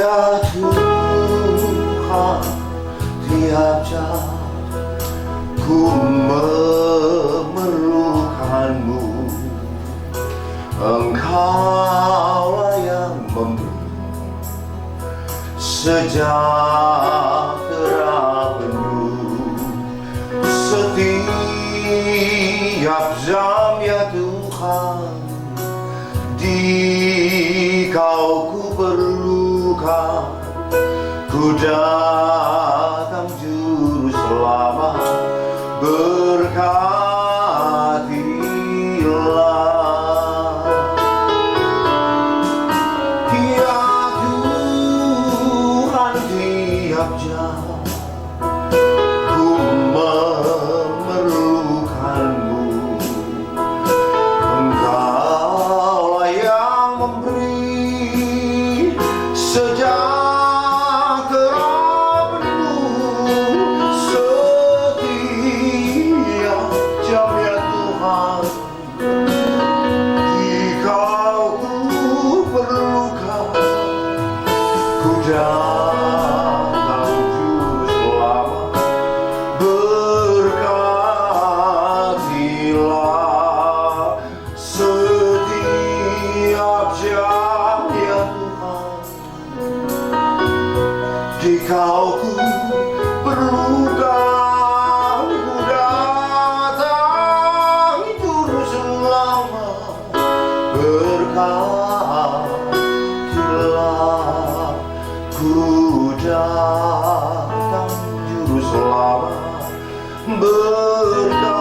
Ya Tuhan, tiap jam ku memerlukanmu. Engkaulah yang memberi sejahtera penuh setiap jam. Ya Tuhan, di Kau ku perlukan. Ku datang Juru Selamat, berkatilah. Ya Tuhan, tiap jam ku memerlukanmu. Engkaulah yang memberi sejahtera penuh setiap jam. Ya Tuhan, di Kau ku perlukan. Ku datang Juru Selamat, berkatilah setiap jam. Ya Tuhan, di Kau ku perlukan. Ku datang Juru Selamat, berkatilah. Ku datang Juru Selamat, berkatilah.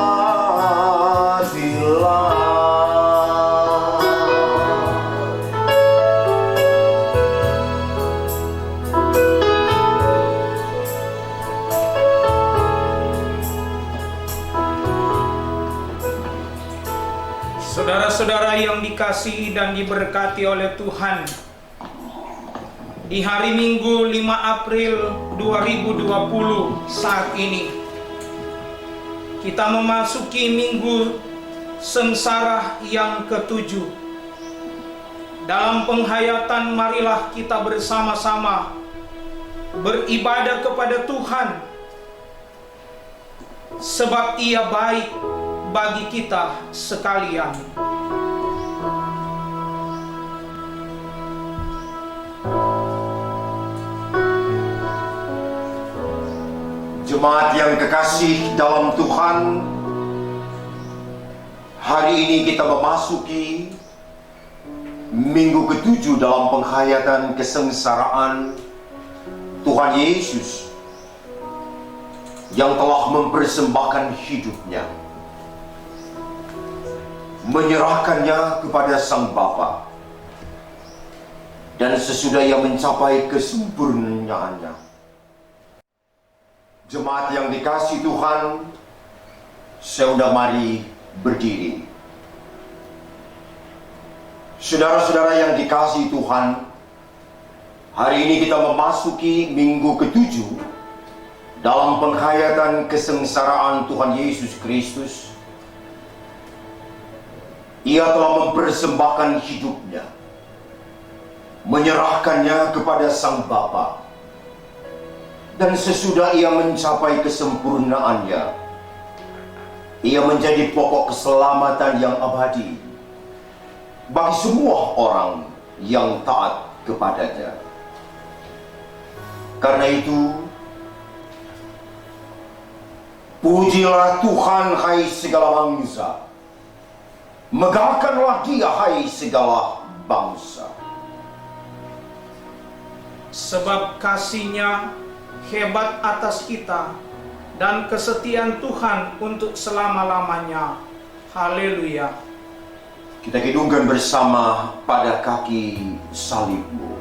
Saudara-saudara yang dikasihi dan diberkati oleh Tuhan, di hari Minggu 5 April 2020 saat ini, kita memasuki minggu sengsara yang ke-7. Dalam penghayatan, marilah kita bersama-sama beribadah kepada Tuhan, sebab Ia baik bagi kita sekalian. Jemaat yang kekasih dalam Tuhan, hari ini kita memasuki minggu ke-7 dalam penghayatan kesengsaraan Tuhan Yesus yang telah mempersembahkan hidupnya, menyerahkannya kepada Sang Bapa, dan sesudah Ia mencapai kesempurnaannya. Jemaat yang dikasihi Tuhan, sudah mari berdiri. Saudara-saudara yang dikasihi Tuhan, hari ini kita memasuki minggu ke-7 dalam penghayatan kesengsaraan Tuhan Yesus Kristus. Ia telah mempersembahkan hidupnya, menyerahkannya kepada Sang Bapa, dan sesudah Ia mencapai kesempurnaannya, Ia menjadi pokok keselamatan yang abadi bagi semua orang yang taat kepadanya. Karena itu, pujilah Tuhan hai segala bangsa, megahkanlah Dia hai segala bangsa. Sebab kasih-Nya hebat atas kita, dan kesetiaan Tuhan untuk selama-lamanya. Haleluya. Kita kidungkan bersama pada kaki salib-Mu.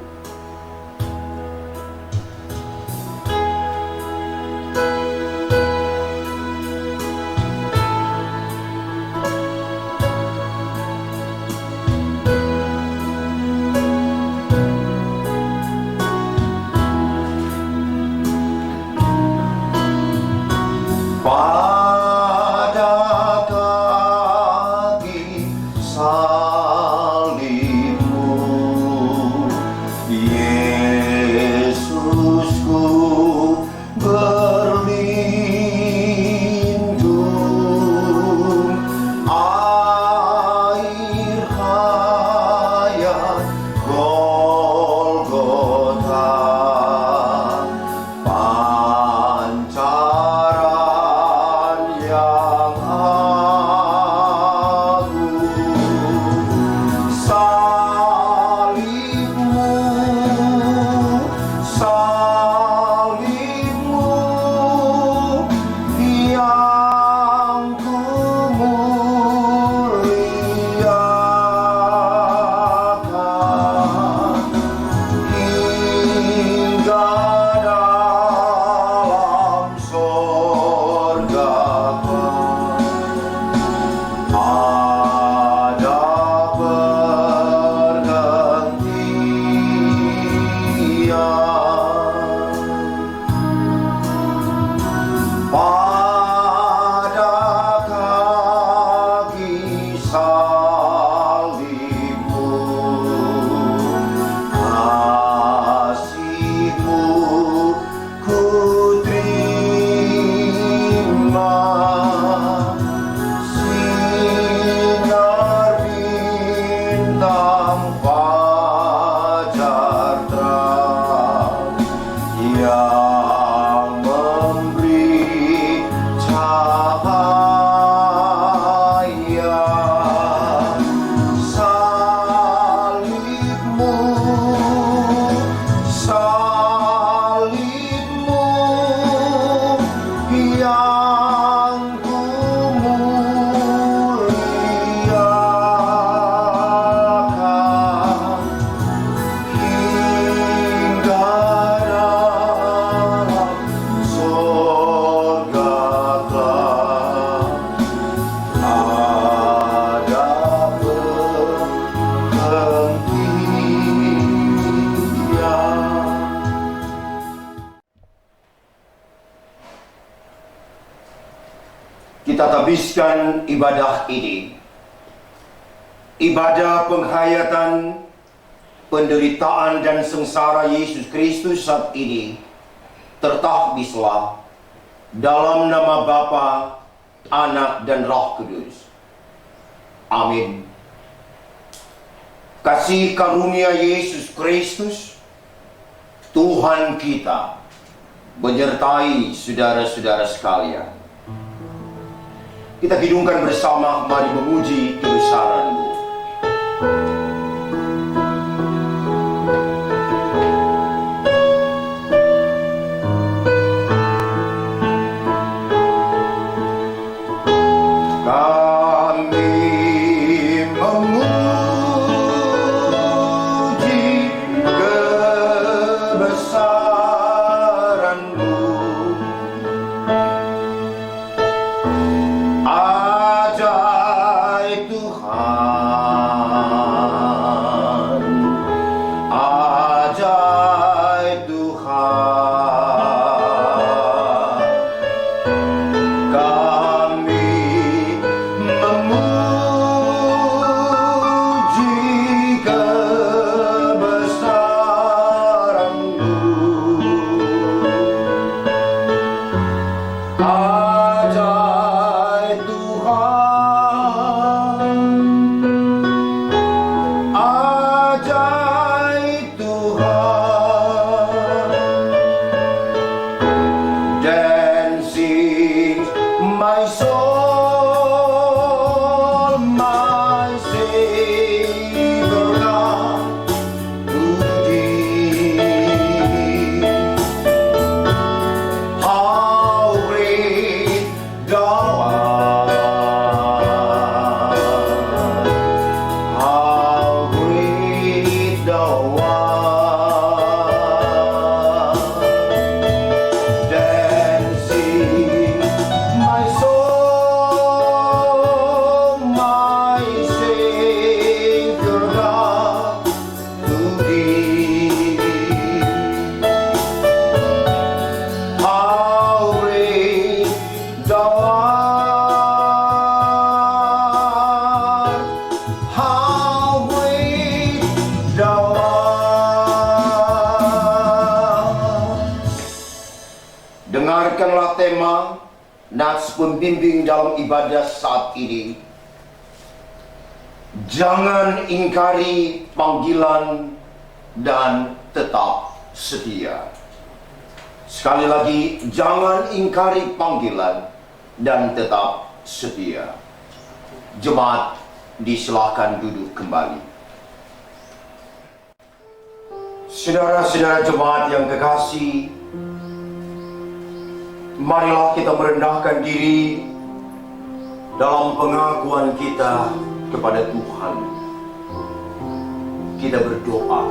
cahaya salibmu, salibmu yang ku muliakan hingga dalam sorga kelak ada penghentian. Kita habiskan ibadah ini, ibadah penghayatan penderitaan dan sengsara Yesus Kristus saat ini, tertahbislah dalam nama Bapa, Anak dan Roh Kudus. Amin. Kasih karunia Yesus Kristus, Tuhan kita, menyertai saudara-saudara sekalian. Kita hidungkan bersama, mari memuji kebesaran-Mu. Kami memuji kebesaran-Mu. Ajaib Tuhan, ajaib Tuhan. Kami memuji kebesaran-Mu. Ajaib Tuhan, ajaib Tuhan. Then sings my soul, my Savior God, to Thee. How great Thou art! How great Thou art! Then sing my soul, my Savior God, to Thee. How great Thou art! How great Thou art! Dengarkanlah tema nats pembimbing dalam ibadah saat ini. Jangan ingkari panggilan dan tetap setia. Sekali lagi, jangan ingkari panggilan dan tetap setia. Jemaat, disilahkan duduk kembali. Saudara-saudara jemaat yang kekasih, marilah kita merendahkan diri dalam pengakuan kita kepada Tuhan. Kita berdoa.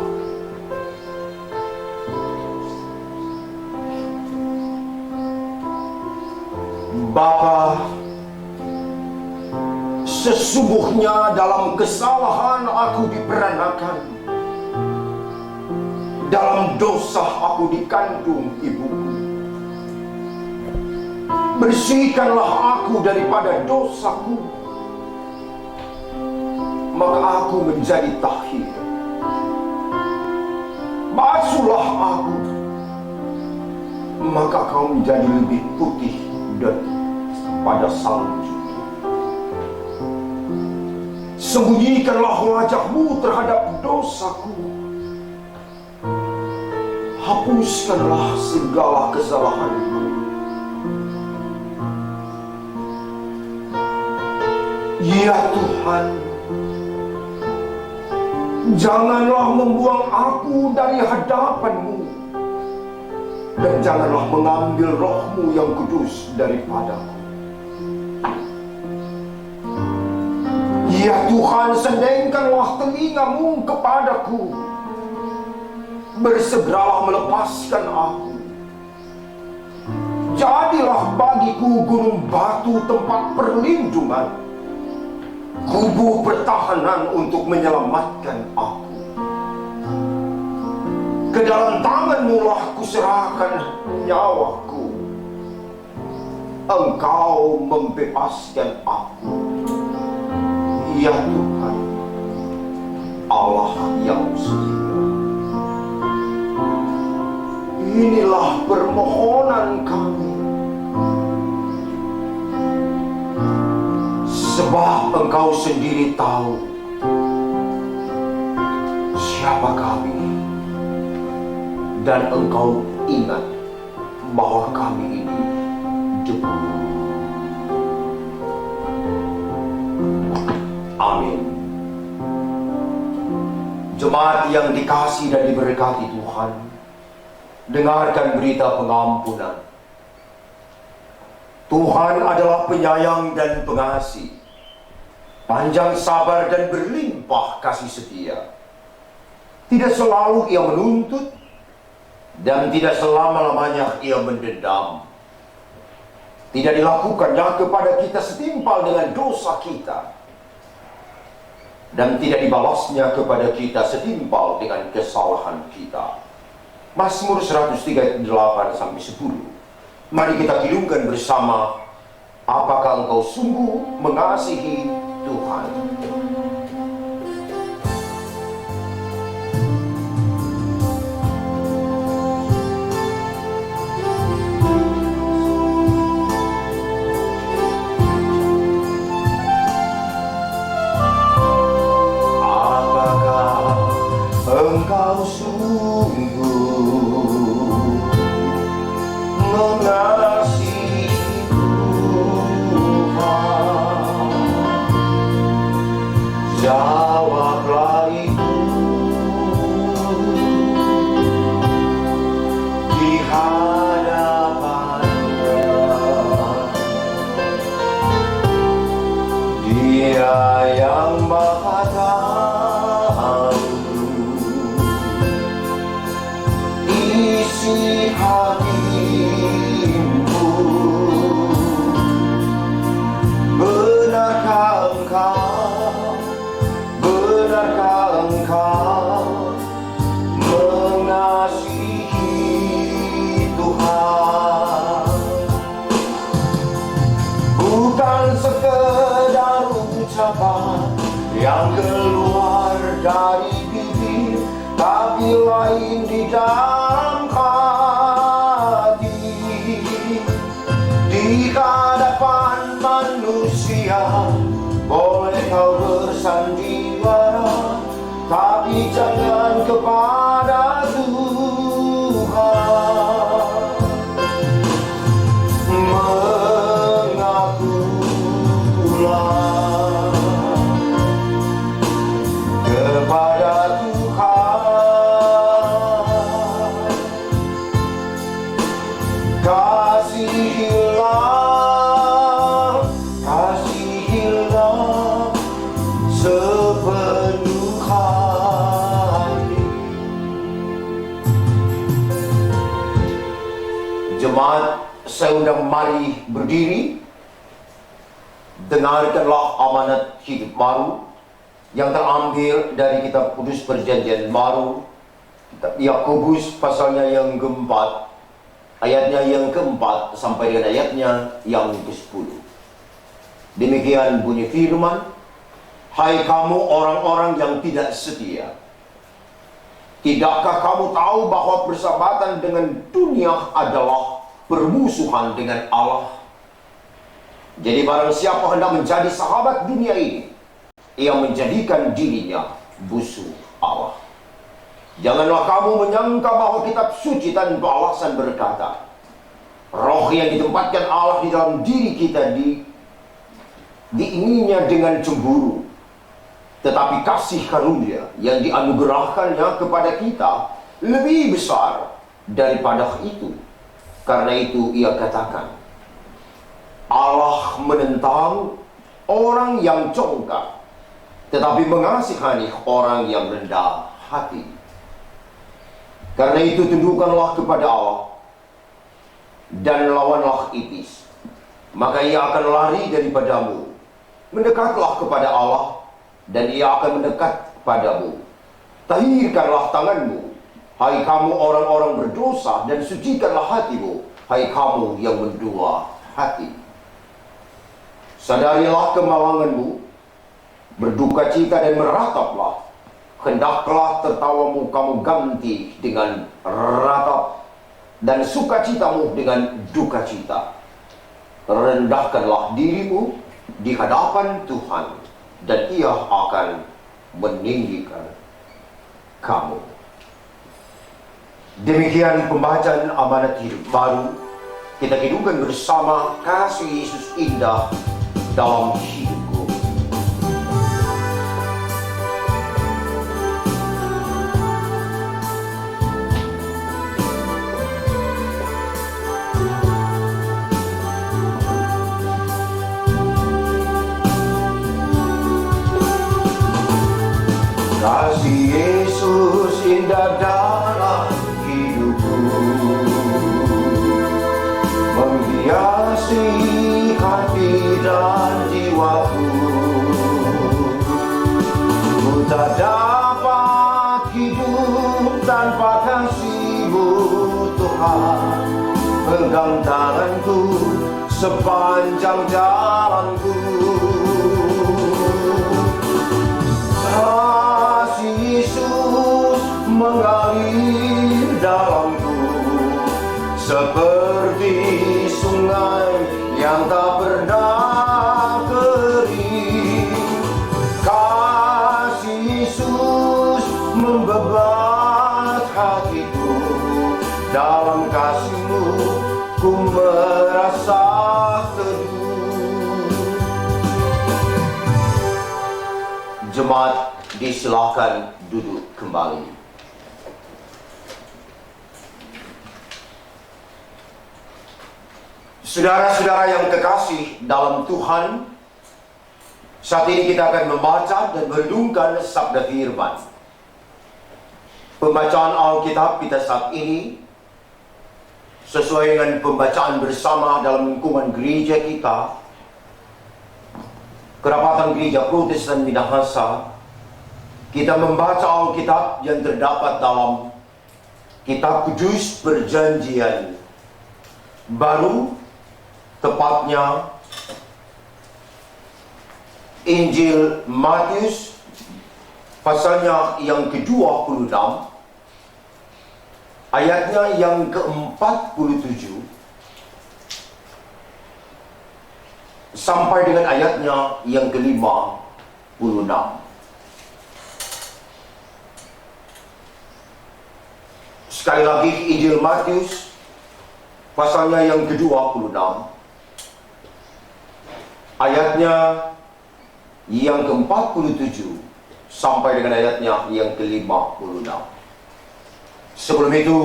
Bapa, sesungguhnya dalam kesalahan aku diperanakan, dalam dosa aku dikandung ibuku. Bersihkanlah aku daripada dosaku, maka aku menjadi tahir. Basuhlah aku, maka kau menjadi lebih putih daripada salju. Sembunyikanlah wajah-Mu terhadap dosaku. Hapuskanlah segala kesalahanku. Ya Tuhan, janganlah membuang aku dari hadapan-Mu, dan janganlah mengambil roh-Mu yang kudus daripadaku. Ya Tuhan, sendengkanlah telinga-Mu kepadaku, bersegeralah melepaskan aku. Jadilah bagiku gunung batu tempat perlindungan, kubu pertahanan untuk menyelamatkan aku. Ke dalam tangan-Mu lah kuserahkan nyawaku. Engkau membebaskan aku. Ya Tuhan, Allah yang setia. Inilah permohonan kami, sebab Engkau sendiri tahu siapa kami, dan Engkau ingat bahwa kami ini debu. Amin. Jemaat yang dikasihi dan diberkati Tuhan, dengarkan berita pengampunan. Tuhan adalah penyayang dan pengasih, panjang sabar dan berlimpah kasih setia. Tidak selalu Ia menuntut, dan tidak selama-lamanya Ia mendendam. Tidak dilakukannya kepada kita setimpal dengan dosa kita, dan tidak dibalasnya kepada kita setimpal dengan kesalahan kita. Mazmur 138-10. Mari kita kidungkan bersama, apakah engkau sungguh mengasihi Tuhan? Engkau sungguh mengasihi Tuhan. Jawablah itu di hadapan-Nya. Dia yang Maha Tahu isi hatimu. Benarkah engkau mengasihi Tuhan? Bukan sekedar ucapan yang keluar dari bibir, tapi lain di dalam hati. Di hadapan manusia boleh kau bersandiwara, tapi jangan kepada Tuhan. Mengakulah kepada Tuhan, kasihilah sepenuh hati. Jemaat, saya undang mari berdiri. Dengarkanlah amanat hidup baru yang terambil dari kitab kudus perjanjian baru, kitab Yakobus pasalnya yang keempat, ayatnya yang keempat sampai dengan ayatnya yang ke-10. Demikian bunyi firman, hai kamu orang-orang yang tidak setia, tidakkah kamu tahu bahwa persahabatan dengan dunia adalah permusuhan dengan Allah? Jadi barang siapa hendak menjadi sahabat dunia ini, ia menjadikan dirinya musuh Allah. Janganlah kamu menyangka bahwa kitab suci tanpa alasan berkata, roh yang ditempatkan Allah di dalam diri kita diinginnya dengan cemburu. Tetapi kasih karunia yang dianugerahkannya kepada kita lebih besar daripada itu. Karena itu ia katakan, Allah menentang orang yang congkak, tetapi mengasihani orang yang rendah hati. Karena itu tundukkanlah kepada Allah dan lawanlah iblis, maka ia akan lari daripadamu. Mendekatlah kepada Allah dan ia akan mendekat padamu. Tahirkanlah tanganmu, hai kamu orang-orang berdosa, dan sucikanlah hatimu, hai kamu yang mendua hati. Sadarilah kemalanganmu, berduka cita dan merataplah. Hendaklah tertawamu kamu ganti dengan ratap, dan sukacitamu dengan duka cita. Rendahkanlah dirimu di hadapan Tuhan, dan ia akan meninggikan kamu. Demikian pembacaan amanat hidup baru. Kita hidupkan bersama kasih Yesus indah dalam hidupku. Kasih Yesus indah dalam hidupku, menghiasi hati dan jiwaku. Ku tak dapat hidup tanpa kasih-Mu Tuhan. Pegang tanganku sepanjang jalanku. Kasih Yesus mengalir dalamku, seperti sungai yang tak pernah kering. Kasih Yesus membebat hatiku, dalam kasih-Mu ku merasa teduh. Jemaat disilakan duduk kembali. Saudara-saudara yang kekasih dalam Tuhan, saat ini kita akan membaca dan merenungkan sabda firman. Pembacaan Alkitab kita saat ini sesuai dengan pembacaan bersama dalam lingkungan gereja kita, Kerapatan Gereja Protestan Minahasa. Kita membaca Alkitab yang terdapat dalam Kitab Kudus Perjanjian Baru, tepatnya Injil Matius pasalnya yang ke-26, ayatnya yang ke-47 sampai dengan ayatnya yang ke-56. Sekali lagi, Injil Matius pasalnya yang ke-26, ayatnya yang ke-47 sampai dengan ayatnya yang ke-56. Sebelum itu,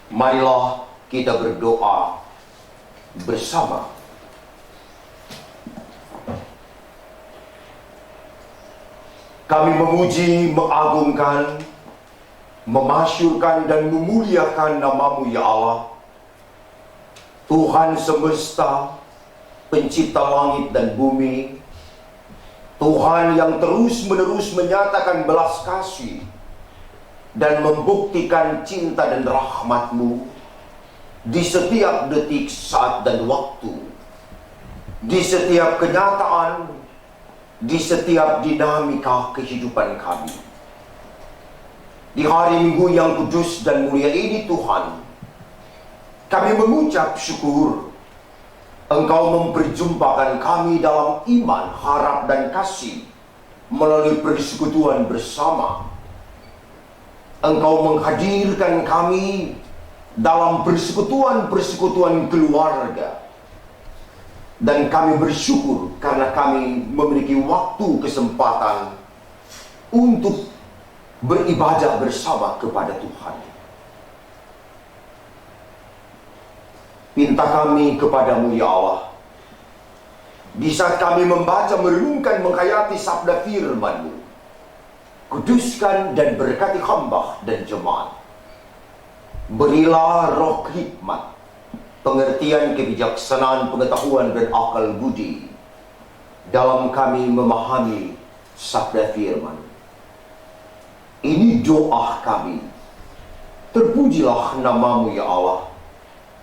marilah kita berdoa bersama. Kami memuji, mengagungkan, memasyurkan dan memuliakan nama-Mu ya Allah, Tuhan semesta, pencipta langit dan bumi, Tuhan yang terus-menerus menyatakan belas kasih dan membuktikan cinta dan rahmat-Mu di setiap detik, saat dan waktu, di setiap kenyataan, di setiap dinamika kehidupan kami. Di hari Minggu yang kudus dan mulia ini Tuhan, kami mengucap syukur Engkau memperjumpakan kami dalam iman, harap dan kasih melalui persekutuan bersama. Engkau menghadirkan kami dalam persekutuan-persekutuan keluarga, Dan kami bersyukur karena kami memiliki waktu kesempatan untuk beribadah bersama kepada Tuhan. Pinta kami kepadamu ya Allah, di saat kami membaca, merenungkan, menghayati sabda firman-Mu, kuduskan dan berkati hamba dan jemaat. Berilah roh hikmat, pengertian, kebijaksanaan, pengetahuan, dan akal budi dalam kami memahami sabda firman. Ini doa kami. Terpujilah nama-Mu ya Allah.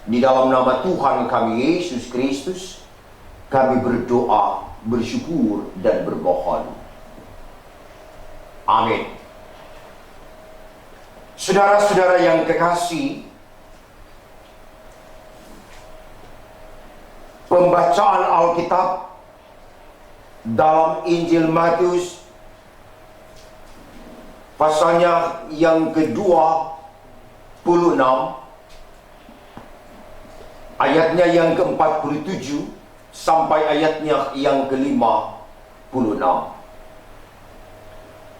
Di dalam nama Tuhan kami Yesus Kristus, kami berdoa, bersyukur, dan bermohon. Amin. Saudara-saudara yang kekasih, pembacaan Alkitab dalam Injil Matius pasalnya yang ke-26, ayatnya yang ke-47 sampai ayatnya yang ke-56.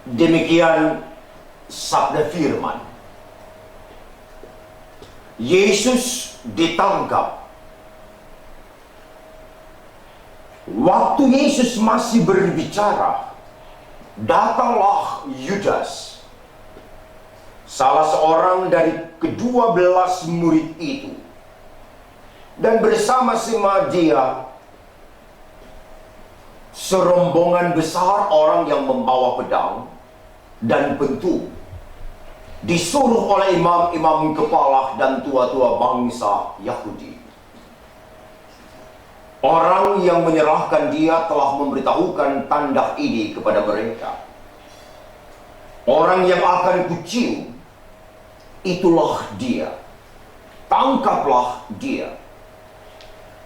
Demikian sabda firman. Yesus ditangkap. Waktu Yesus masih berbicara, datanglah Yudas, salah seorang dari ke-12 murid itu, dan bersama-sama dia serombongan besar orang yang membawa pedang dan pentung, disuruh oleh imam-imam kepala dan tua-tua bangsa Yahudi. Orang yang menyerahkan dia telah memberitahukan tanda ini kepada mereka. Orang yang akan kucium, itulah dia. Tangkaplah dia.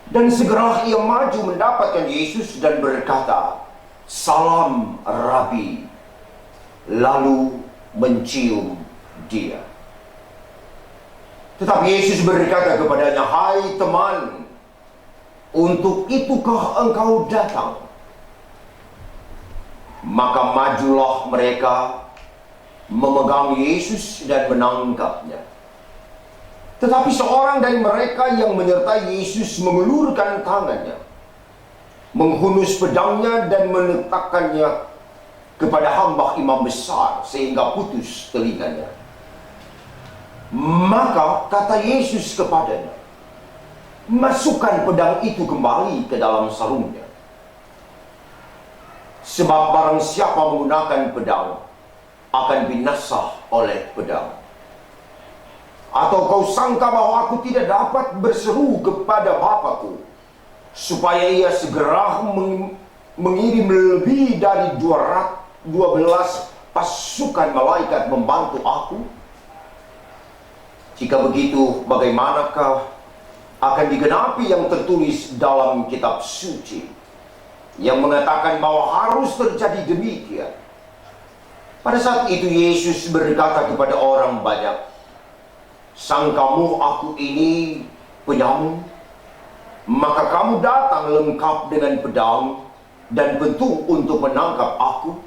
Dan segera ia maju mendapatkan Yesus dan berkata, "Salam, Rabi." Lalu mencium dia. Tetapi Yesus berkata kepadanya, "Hai teman, untuk itukah engkau datang?" Maka majulah mereka memegang Yesus dan menangkapnya. Tetapi seorang dari mereka yang menyertai Yesus mengulurkan tangannya, menghunus pedangnya dan meletakkannya kepada hamba imam besar sehingga putus telinganya. Maka kata Yesus kepadanya, "Masukkan pedang itu kembali ke dalam sarungnya. Sebab barang siapa menggunakan pedang akan binasa oleh pedang. Atau kau sangka bahwa aku tidak dapat berseru kepada Bapakku, supaya ia segera mengirim lebih dari 12 pasukan malaikat membantu aku? Jika begitu, bagaimanakah akan digenapi yang tertulis dalam kitab suci yang mengatakan bahwa harus terjadi demikian?" Pada saat itu Yesus berkata kepada orang banyak, "Sangkamu aku ini penyamun? Maka kamu datang lengkap dengan pedang dan pentung untuk menangkap aku?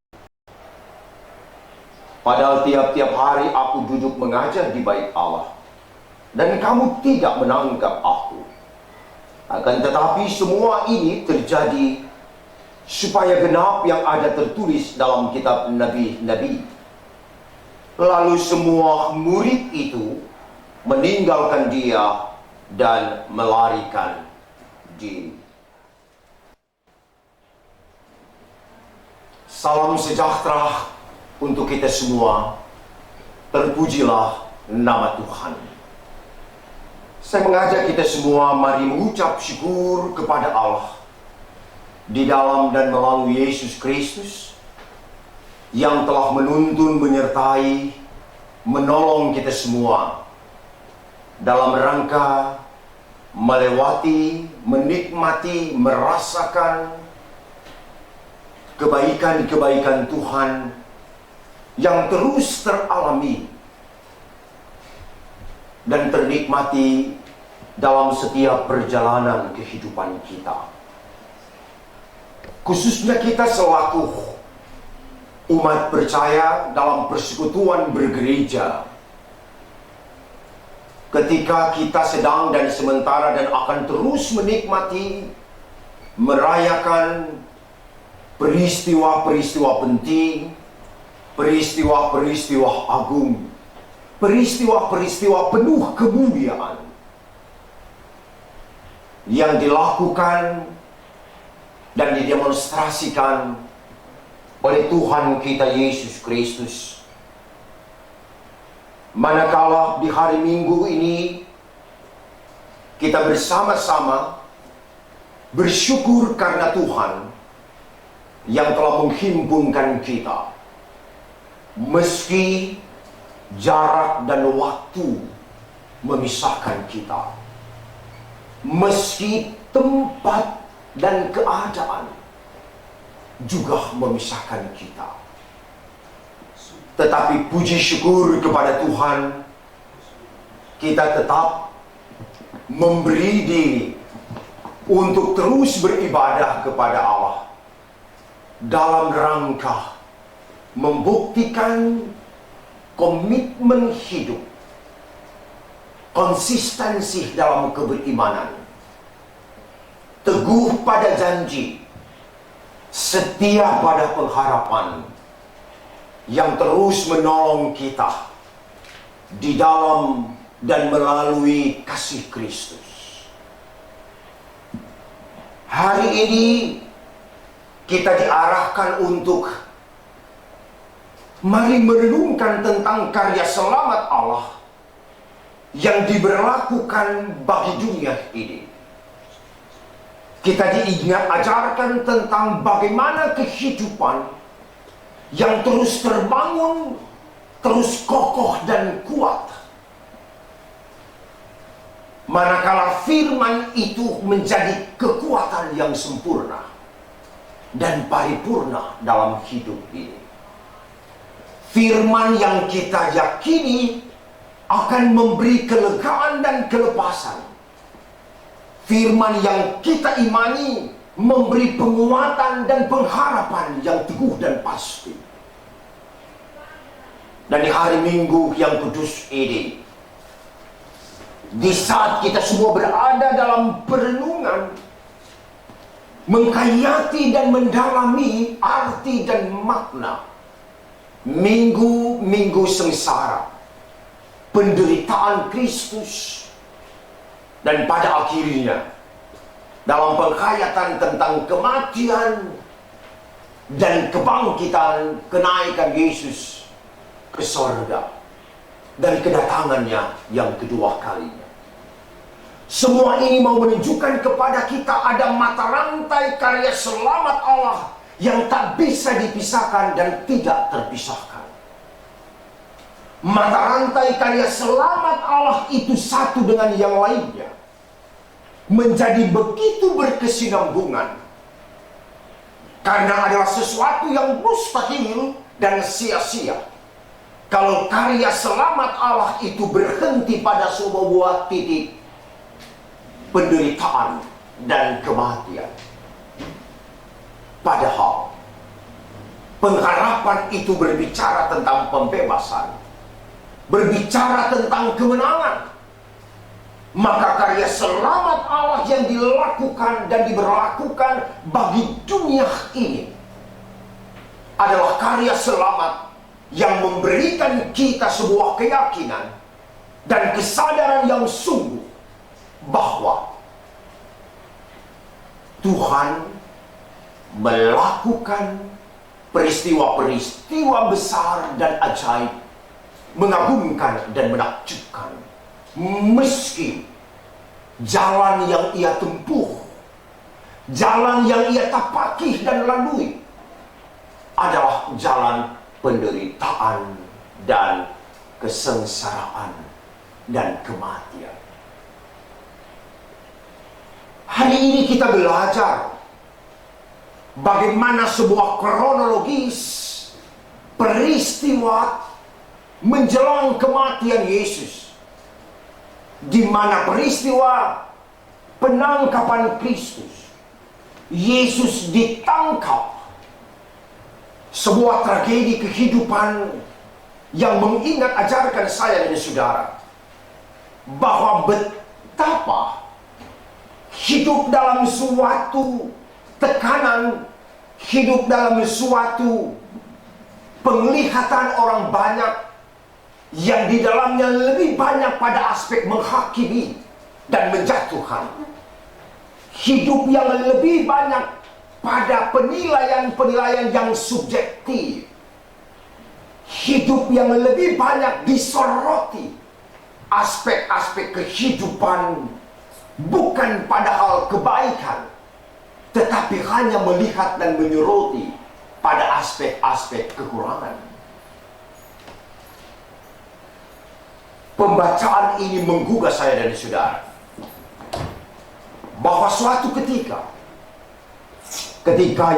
Padahal tiap-tiap hari aku duduk mengajar di bait Allah, dan kamu tidak menangkap aku. Akan tetapi semua ini terjadi supaya genap yang ada tertulis dalam kitab nabi-nabi." Lalu semua murid itu meninggalkan dia dan melarikan diri. Salam sejahtera untuk kita semua. Terpujilah nama Tuhan. Saya mengajak kita semua, mari mengucap syukur kepada Allah di dalam dan melalui Yesus Kristus yang telah menuntun, menyertai, menolong kita semua dalam rangka melewati, menikmati, merasakan kebaikan-kebaikan Tuhan yang terus teralami dan ternikmati dalam setiap perjalanan kehidupan kita. khususnya kita selaku umat percaya dalam persekutuan bergereja, ketika kita sedang dan sementara dan akan terus menikmati, merayakan peristiwa-peristiwa penting, peristiwa-peristiwa agung, peristiwa-peristiwa penuh kemuliaan yang dilakukan dan didemonstrasikan oleh Tuhan kita Yesus Kristus. Manakala di hari Minggu ini kita bersama-sama bersyukur karena Tuhan yang telah menghimpunkan kita, meski jarak dan waktu memisahkan kita, meski tempat dan keadaan juga memisahkan kita. Tetapi puji syukur kepada Tuhan, kita tetap memberi diri untuk terus beribadah kepada Allah dalam rangka membuktikan komitmen hidup, konsistensi dalam keberimanan, teguh pada janji, setia pada pengharapan yang terus menolong kita di dalam dan melalui kasih Kristus. Hari ini kita diarahkan untuk mari merenungkan tentang karya selamat Allah yang diberlakukan bagi dunia ini. Kita ajarkan tentang bagaimana kehidupan yang terus terbangun, terus kokoh dan kuat, manakala firman itu menjadi kekuatan yang sempurna dan paripurna dalam hidup ini. Firman yang kita yakini akan memberi kelegaan dan kelepasan. Firman yang kita imani memberi penguatan dan pengharapan yang teguh dan pasti. Dan di hari Minggu yang kudus ini, di saat kita semua berada dalam perenungan, menghayati dan mendalami arti dan makna minggu-minggu sengsara, penderitaan Kristus, dan pada akhirnya dalam penghayatan tentang kematian dan kebangkitan, kenaikan Yesus ke sorga dan kedatangannya yang kedua kalinya. Semua ini mau menunjukkan kepada kita ada mata rantai karya selamat Allah yang tak bisa dipisahkan dan tidak terpisahkan. Mata rantai karya selamat Allah itu satu dengan yang lainnya menjadi begitu berkesinambungan, karena adalah sesuatu yang mustahil dan sia-sia kalau karya selamat Allah itu berhenti pada sebuah titik penderitaan dan kematian. Padahal pengharapan itu berbicara tentang pembebasan, berbicara tentang kemenangan. Maka karya selamat Allah yang dilakukan dan diberlakukan bagi dunia ini adalah karya selamat yang memberikan kita sebuah keyakinan dan kesadaran yang sungguh bahwa Tuhan melakukan peristiwa-peristiwa besar dan ajaib, mengagumkan dan menakjubkan, meski jalan yang ia tempuh, jalan yang ia tapaki dan lalui adalah jalan penderitaan dan kesengsaraan dan kematian. Hari ini kita belajar bagaimana sebuah kronologis peristiwa menjelang kematian Yesus, di mana peristiwa penangkapan Kristus, Yesus ditangkap. Sebuah tragedi kehidupan yang mengingat ajarkan saya dan saudara bahwa betapa hidup dalam suatu tekanan, hidup dalam suatu penglihatan orang banyak yang di dalamnya lebih banyak pada aspek menghakimi dan menjatuhkan. Hidup yang lebih banyak pada penilaian-penilaian yang subjektif. Hidup yang lebih banyak disoroti aspek-aspek kehidupan bukan pada hal kebaikan, tetapi hanya melihat dan menyoroti pada aspek-aspek kekurangan. Pembacaan ini menggugah saya dan saudara bahwa suatu ketika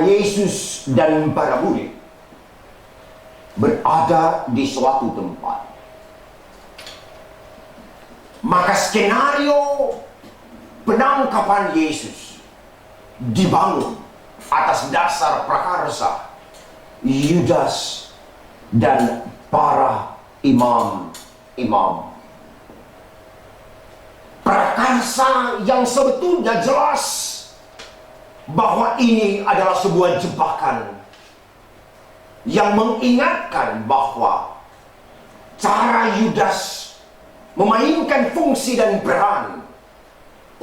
Yesus dan para murid berada di suatu tempat, maka skenario penangkapan Yesus dibangun atas dasar prakarsa Yudas dan para imam-imam. Prakarsa yang sebetulnya jelas bahwa ini adalah sebuah jebakan yang mengingatkan bahwa cara Yudas memainkan fungsi dan peran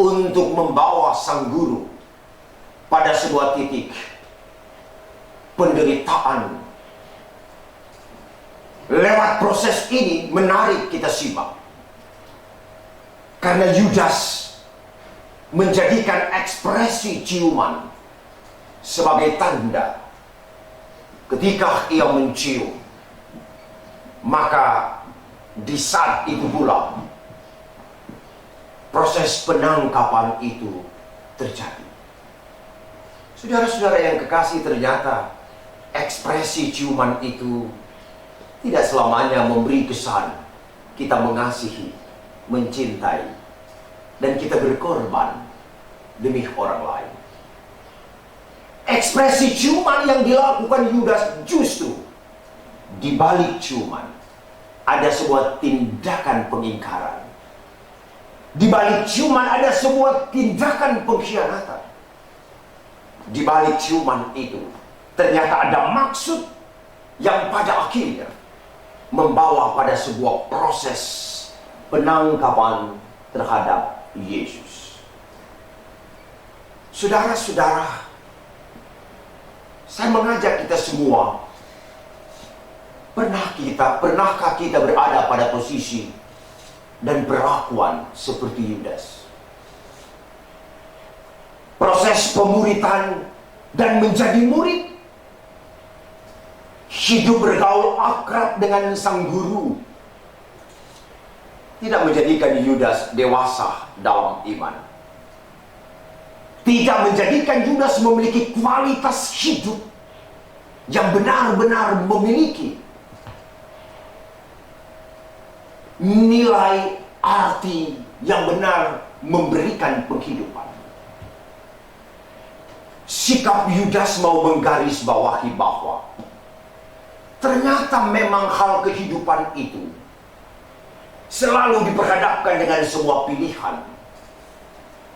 untuk membawa sang guru pada sebuah titik penderitaan. Lewat proses ini menarik kita simak, karena Yudas menjadikan ekspresi ciuman sebagai tanda. Ketika ia mencium, maka di saat itu pula proses penangkapan itu terjadi. Saudara-saudara yang kekasih, ternyata ekspresi ciuman itu tidak selamanya memberi kesan kita mengasihi, mencintai, dan kita berkorban demi orang lain. Ekspresi ciuman yang dilakukan Yudas, justru di balik ciuman ada sebuah tindakan pengingkaran. Di balik ciuman ada sebuah tindakan pengkhianatan. Di balik ciuman itu ternyata ada maksud yang pada akhirnya membawa pada sebuah proses penangkapan terhadap Yesus. Saudara-saudara, saya mengajak kita semua, pernahkah kita berada pada posisi dan perlakuan seperti Yudas? Proses pemuritan dan menjadi murid, hidup bergaul akrab dengan sang guru, tidak menjadikan Yudas dewasa dalam iman. Tidak menjadikan Yudas memiliki kualitas hidup yang benar-benar memiliki nilai arti yang benar memberikan penghidupan. Sikap Yudas mau menggarisbawahi bahwa ternyata memang hal kehidupan itu selalu diperhadapkan dengan sebuah pilihan.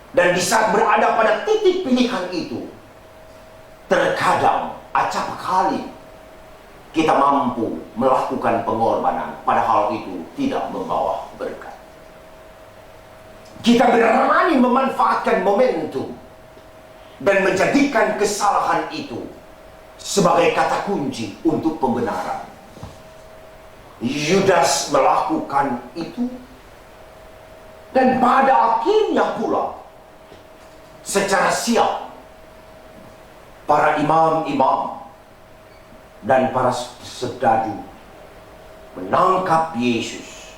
Dan di saat berada pada titik pilihan itu, terkadang acap kali kita mampu melakukan pengorbanan, padahal itu tidak membawa berkat. Kita berani memanfaatkan momentum dan menjadikan kesalahan itu sebagai kata kunci untuk pembenaran. Yudas melakukan itu, dan pada akhirnya pula secara siap para imam-imam dan para serdadu menangkap Yesus.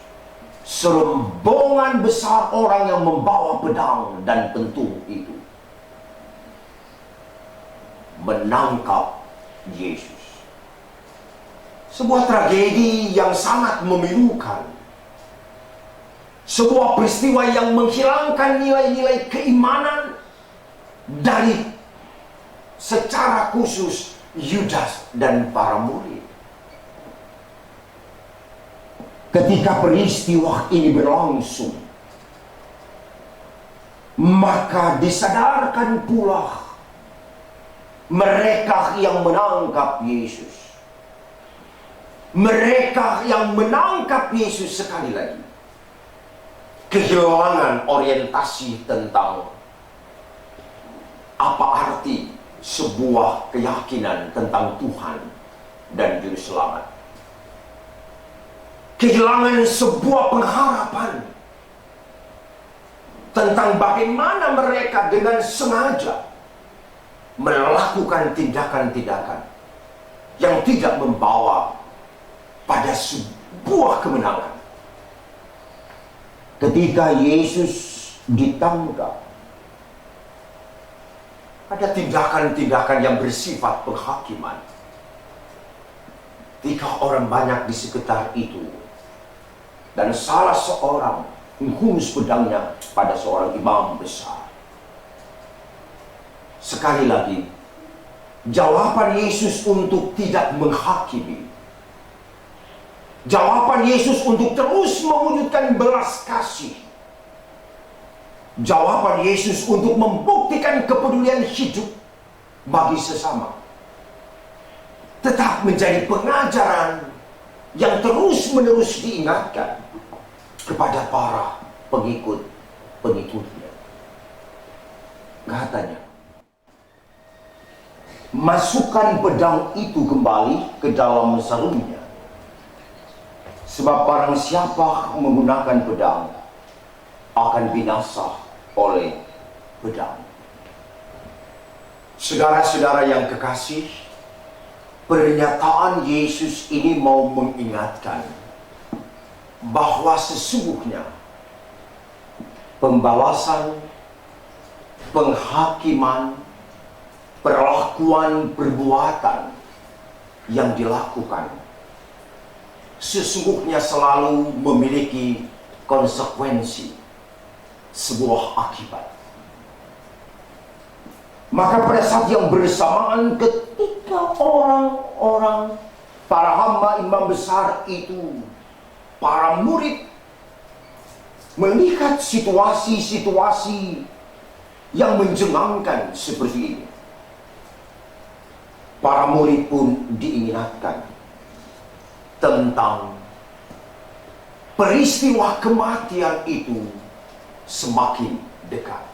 Serombongan besar orang yang membawa pedang dan pentung itu menangkap Yesus. Sebuah tragedi yang sangat memilukan. Sebuah peristiwa yang menghilangkan nilai-nilai keimanan dari secara khusus Yudas dan para murid. Ketika peristiwa ini berlangsung, maka disadarkan pula mereka yang menangkap Yesus. Mereka yang menangkap Yesus sekali lagi kehilangan orientasi tentang apa arti sebuah keyakinan tentang Tuhan dan Juru Selamat. Kehilangan sebuah pengharapan tentang bagaimana mereka dengan sengaja melakukan tindakan-tindakan yang tidak membawa pada sebuah kemenangan. Ketika Yesus ditangkap, ada tindakan-tindakan yang bersifat penghakiman. 3 orang banyak di sekitar itu, dan salah seorang menghunus pedangnya pada seorang imam besar. Sekali lagi, jawaban Yesus untuk tidak menghakimi, jawaban Yesus untuk terus mewujudkan belas kasih, jawaban Yesus untuk membuktikan kepedulian hidup bagi sesama, tetap menjadi pengajaran yang terus-menerus diingatkan kepada para pengikut-pengikutnya. Katanya, masukkan pedang itu kembali ke dalam sarungnya, sebab barang siapa menggunakan pedang akan binasa oleh pedang. Saudara-saudara yang kekasih, pernyataan Yesus ini mau mengingatkan bahwa sesungguhnya pembalasan, penghakiman, perlakuan perbuatan yang dilakukan sesungguhnya selalu memiliki konsekuensi, sebuah akibat. Maka pada saat yang bersamaan ketika orang-orang, para hamba imam besar itu, para murid melihat situasi-situasi yang mencengangkan seperti ini, para murid pun diingatkan tentang peristiwa kematian itu semakin dekat.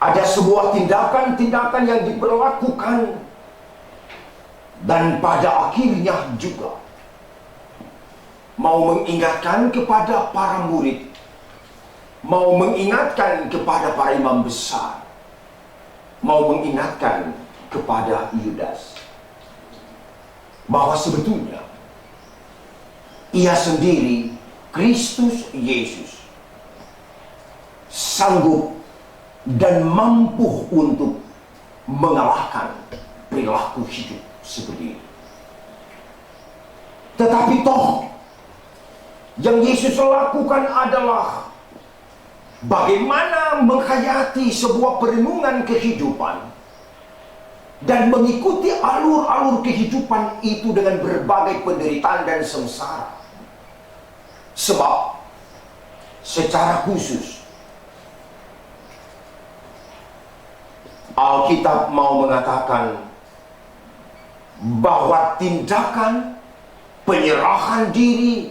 Ada sebuah tindakan-tindakan yang diperlakukan, dan pada akhirnya juga mau mengingatkan kepada para murid, mau mengingatkan kepada para imam besar, mau mengingatkan kepada Yudas, bahwa sebetulnya ia sendiri, Kristus Yesus, sanggup dan mampu untuk mengalahkan perilaku hidup seperti ini. Tetapi toh yang Yesus lakukan adalah bagaimana menghayati sebuah perenungan kehidupan dan mengikuti alur-alur kehidupan itu dengan berbagai penderitaan dan sengsara. Sebab secara khusus Alkitab mau mengatakan bahwa tindakan penyerahan diri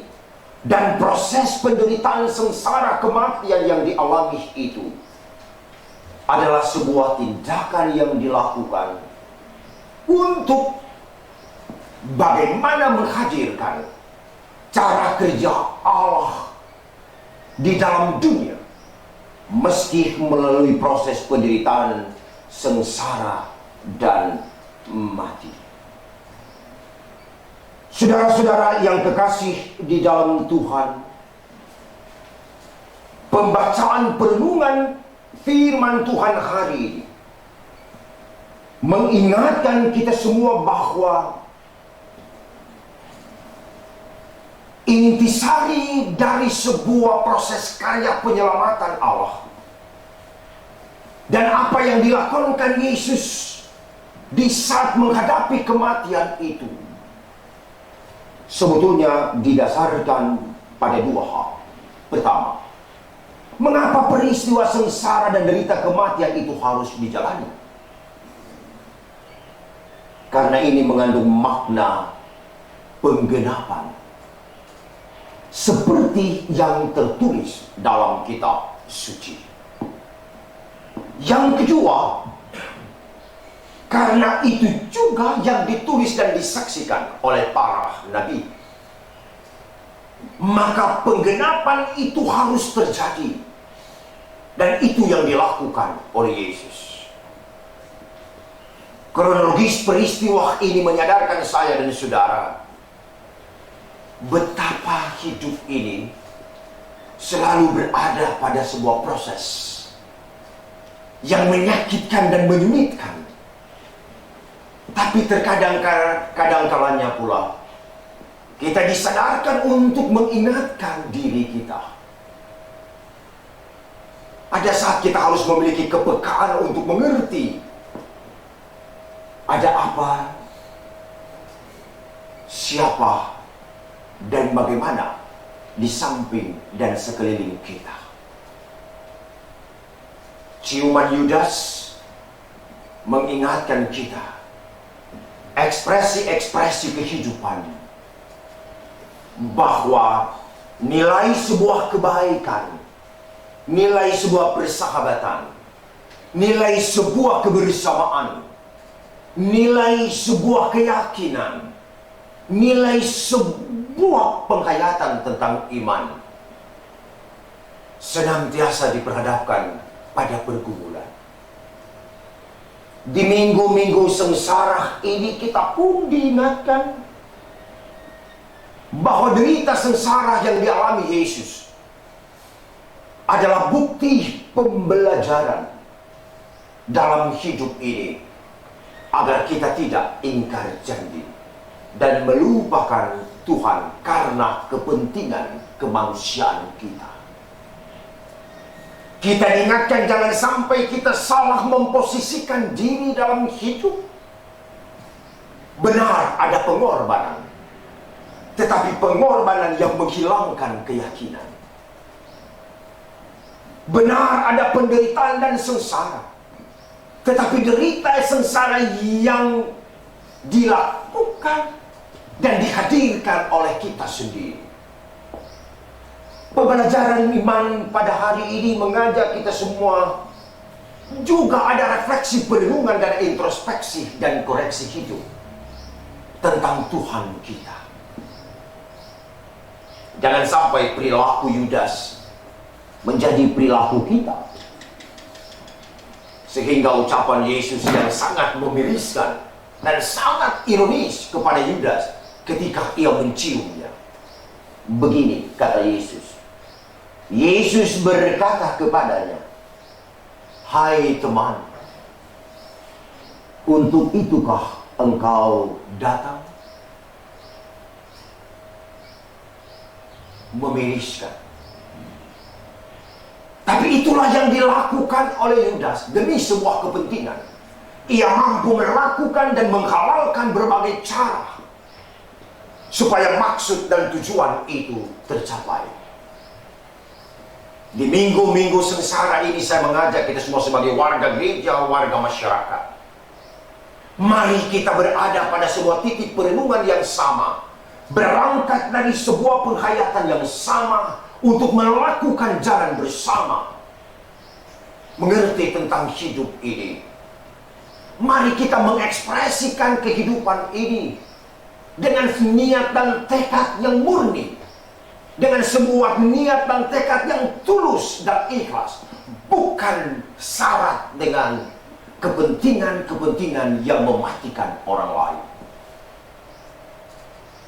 dan proses penderitaan sengsara kematian yang dialami itu adalah sebuah tindakan yang dilakukan untuk bagaimana menghadirkan cara kerja Allah di dalam dunia, meski melalui proses penderitaan, sengsara, dan mati. Saudara-saudara yang kekasih di dalam Tuhan, pembacaan perenungan firman Tuhan hari ini mengingatkan kita semua bahwa intisari dari sebuah proses karya penyelamatan Allah Dan apa yang dilakukan Yesus di saat menghadapi kematian itu sebetulnya didasarkan pada dua hal. Pertama, mengapa peristiwa sengsara dan derita kematian itu harus dijalani? Karena ini mengandung makna penggenapan, seperti yang tertulis dalam kitab suci. Yang kedua, karena itu juga yang ditulis dan disaksikan oleh para nabi, maka penggenapan itu harus terjadi. Dan itu yang dilakukan oleh Yesus. Kronologis peristiwa ini menyadarkan saya dan saudara betapa hidup ini selalu berada pada sebuah proses yang menyakitkan dan menyulitkan. Tapi kadang-kalanya pula kita disadarkan untuk mengingatkan diri kita. Ada saat kita harus memiliki kepekaan untuk mengerti ada apa, siapa, dan bagaimana di samping dan sekeliling kita. Ciuman Yudas mengingatkan kita ekspresi-ekspresi kehidupan bahwa nilai sebuah kebaikan, nilai sebuah persahabatan, nilai sebuah kebersamaan, nilai sebuah keyakinan, nilai sebuah penghayatan tentang iman senantiasa diperhadapkan pada pergumulan. Di minggu-minggu sengsara ini kita pun diingatkan bahwa derita sengsara yang dialami Yesus adalah bukti pembelajaran dalam hidup ini agar kita tidak ingkar janji dan melupakan Tuhan karena kepentingan kemanusiaan kita. Kita diingatkan jangan sampai kita salah memposisikan diri dalam hidup. Benar ada pengorbanan, tetapi pengorbanan yang menghilangkan keyakinan. Benar ada penderitaan dan sengsara, tetapi derita sengsara yang dilakukan dan dihadirkan oleh kita sendiri. Pembelajaran iman pada hari ini mengajak kita semua juga ada refleksi perenungan dan introspeksi dan koreksi hidup tentang Tuhan kita. Jangan sampai perilaku Yudas menjadi perilaku kita, sehingga ucapan Yesus yang sangat memiriskan dan sangat ironis kepada Yudas ketika ia menciumnya. Begini kata Yesus. Yesus berkata kepadanya, "Hai teman, untuk itukah engkau datang?" Memiriskan. Tapi itulah yang dilakukan oleh Yudas demi sebuah kepentingan. Ia mampu melakukan dan menghalalkan berbagai cara supaya maksud dan tujuan itu tercapai. Di minggu-minggu sengsara ini saya mengajak kita semua sebagai warga gereja, warga masyarakat. Mari kita berada pada sebuah titik perenungan yang sama. Berangkat dari sebuah penghayatan yang sama untuk melakukan jalan bersama. Mengerti tentang hidup ini. Mari kita mengekspresikan kehidupan ini dengan niat dan tekad yang murni. Dengan sebuah niat dan tekad yang tulus dan ikhlas. Bukan syarat dengan kepentingan-kepentingan yang mematikan orang lain.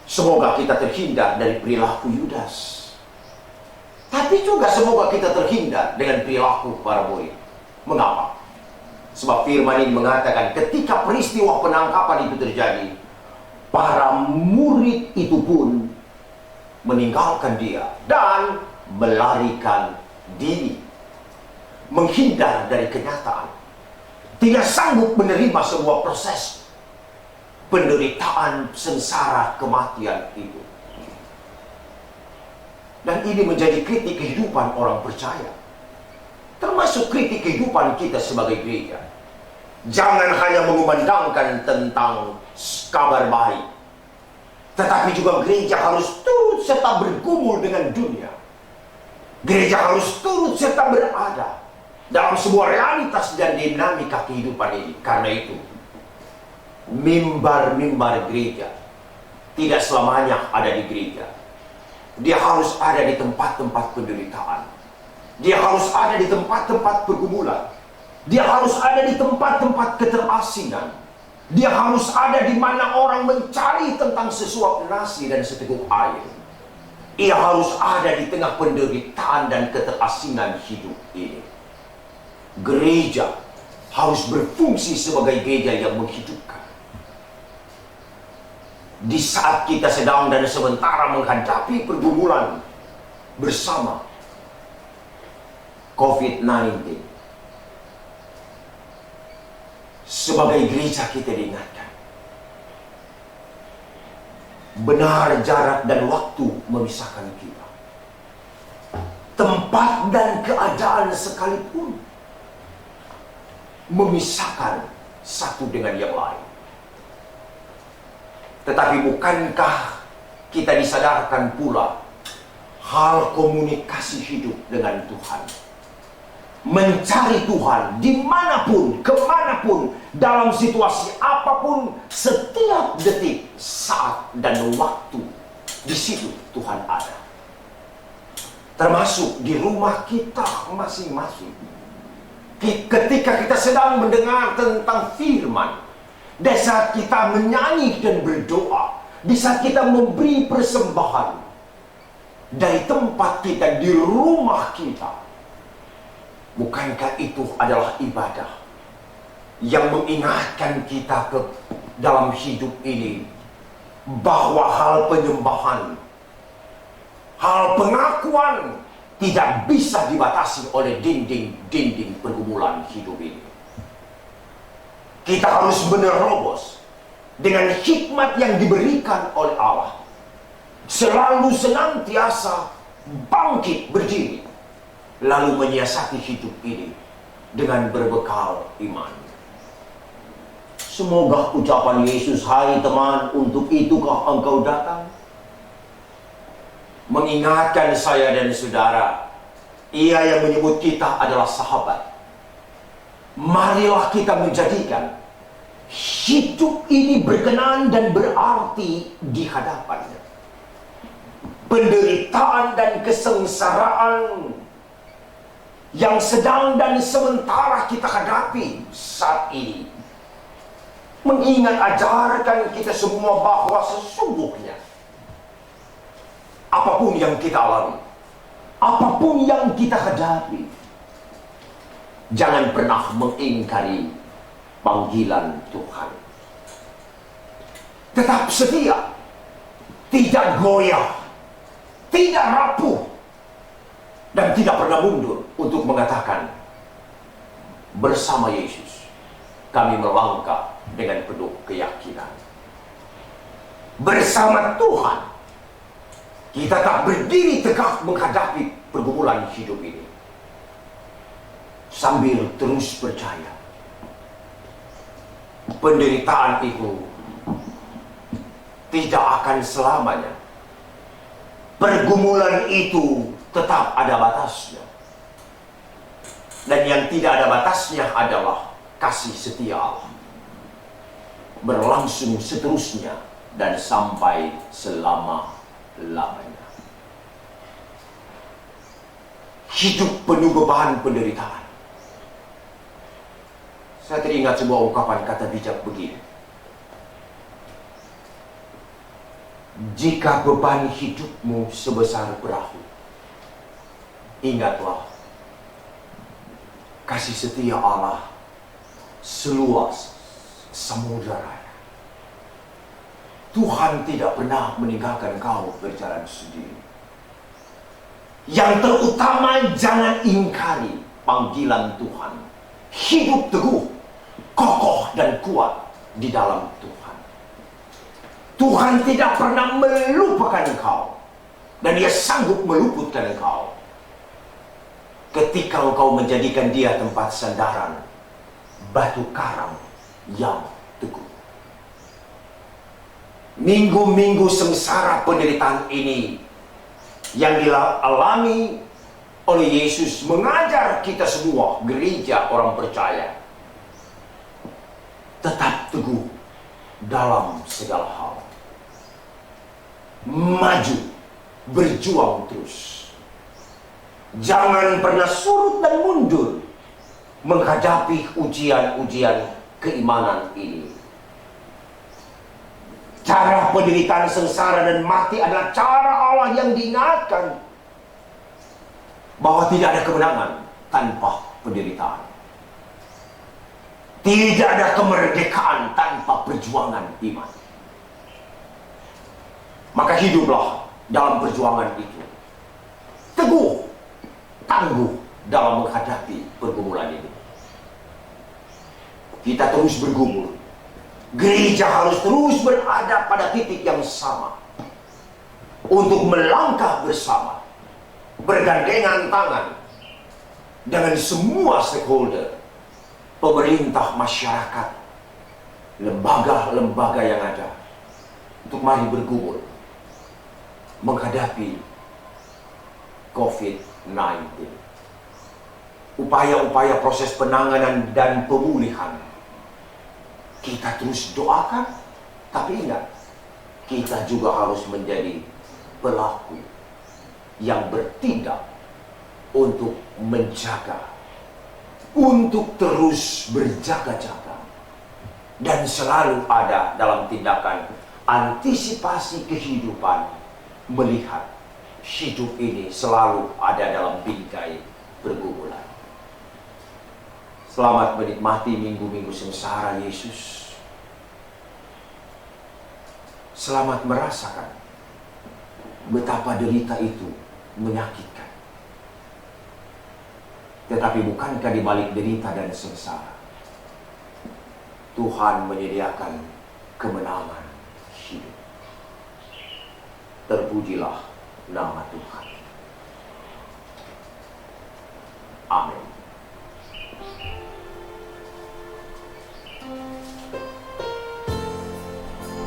Semoga kita terhindar dari perilaku Yudas. Tapi juga semoga kita terhindar dengan perilaku para murid. Mengapa? Sebab firman ini mengatakan ketika peristiwa penangkapan itu terjadi, para murid itu pun meninggalkan dia dan melarikan diri, menghindar dari kenyataan. tidak sanggup menerima sebuah proses penderitaan, sengsara, kematian itu. Dan ini menjadi kritik kehidupan orang percaya, termasuk kritik kehidupan kita sebagai gereja. Jangan hanya mengumandangkan tentang kabar baik, tetapi juga gereja harus turut serta bergumul dengan dunia. Gereja harus turut serta berada dalam sebuah realitas dan dinamika kehidupan ini. Karena itu, mimbar-mimbar gereja tidak selamanya ada di gereja. Dia harus ada di tempat-tempat penderitaan. Dia harus ada di tempat-tempat pergumulan. Dia harus ada di tempat-tempat keterasingan. Dia harus ada di mana orang mencari tentang sesuap nasi dan seteguk air. Ia harus ada di tengah penderitaan dan keterasingan hidup ini. Gereja harus berfungsi sebagai gereja yang menghidupkan. Di saat kita sedang dan sementara menghadapi pergumulan bersama COVID-19, sebagai gereja kita diingatkan, benar jarak dan waktu memisahkan kita. Tempat dan keadaan sekalipun memisahkan satu dengan yang lain. Tetapi bukankah kita disadarkan pula hal komunikasi hidup dengan Tuhan? Mencari Tuhan dimanapun, kemanapun, dalam situasi apapun, setiap detik, saat, dan waktu, di situ Tuhan ada. Termasuk di rumah kita masing-masing. Ketika kita sedang mendengar tentang firman, di saat kita menyanyi dan berdoa, di saat kita memberi persembahan, dari tempat kita, di rumah kita, bukankah itu adalah ibadah yang mengingatkan kita ke dalam hidup ini bahwa hal penyembahan, hal pengakuan tidak bisa dibatasi oleh dinding-dinding pergumulan hidup ini. Kita harus menerobos dengan hikmat yang diberikan oleh Allah, selalu senantiasa bangkit berdiri, lalu menyiasati hidup ini dengan berbekal iman. Semoga ucapan Yesus, "Hai teman, untuk itukah engkau datang?" mengingatkan saya dan saudara. Ia yang menyebut kita adalah sahabat. Marilah kita menjadikan hidup ini berkenan dan berarti di hadapannya. Penderitaan dan kesengsaraan yang sedang dan sementara kita hadapi saat ini mengingat ajarkan kita semua bahwa sesungguhnya apapun yang kita alami, apapun yang kita hadapi, jangan pernah mengingkari panggilan Tuhan. Tetap setia, tidak goyah, tidak rapuh, dan tidak pernah mundur untuk mengatakan, bersama Yesus kami melangkah dengan penuh keyakinan. Bersama Tuhan kita tak berdiri tegak menghadapi pergumulan hidup ini, sambil terus percaya penderitaan itu tidak akan selamanya. Pergumulan itu tetap ada batasnya. Dan yang tidak ada batasnya adalah kasih setia Allah, berlangsung seterusnya dan sampai selama-lamanya. Hidup penuh beban penderitaan. Saya teringat sebuah ungkapan kata bijak begini: jika beban hidupmu sebesar perahu, ingatlah kasih setia Allah seluas samudera. Tuhan tidak pernah meninggalkan kau berjalan sendiri. Yang terutama, jangan ingkari panggilan Tuhan. Hidup teguh kokoh dan kuat di dalam Tuhan. Tuhan tidak pernah melupakan engkau, dan Dia sanggup meluputkan engkau ketika engkau menjadikan Dia tempat sandaran, batu karang yang teguh. Minggu-minggu sengsara penderitaan ini yang dialami oleh Yesus mengajar kita semua, gereja orang percaya, tetap teguh dalam segala hal. Maju, berjuang terus. Jangan pernah surut dan mundur menghadapi ujian-ujian keimanan ini. Cara penderitaan, sengsara, dan mati adalah cara Allah yang diingatkan bahwa tidak ada kemenangan tanpa penderitaan. Tidak ada kemerdekaan tanpa perjuangan iman. Maka hiduplah dalam perjuangan itu. Teguh, tangguh dalam menghadapi pergumulan ini. Kita terus bergumul. Gereja harus terus berada pada titik yang sama untuk melangkah bersama, bergandengan tangan dengan semua stakeholder, pemerintah, masyarakat, lembaga-lembaga yang ada, untuk mari bergumul menghadapi COVID-19. Upaya-upaya proses penanganan dan pemulihan kita terus doakan, tapi ingat, kita juga harus menjadi pelaku yang bertindak untuk menjaga, untuk terus berjaga-jaga, dan selalu ada dalam tindakan antisipasi kehidupan, melihat hidup ini selalu ada dalam bingkai pergumulan. Selamat menikmati minggu-minggu sengsara Yesus. Selamat merasakan betapa derita itu menyakitkan. Tetapi bukankah di balik derita dan sengsara, Tuhan menyediakan kemenangan hidup. Terpujilah nama Tuhan. Amin.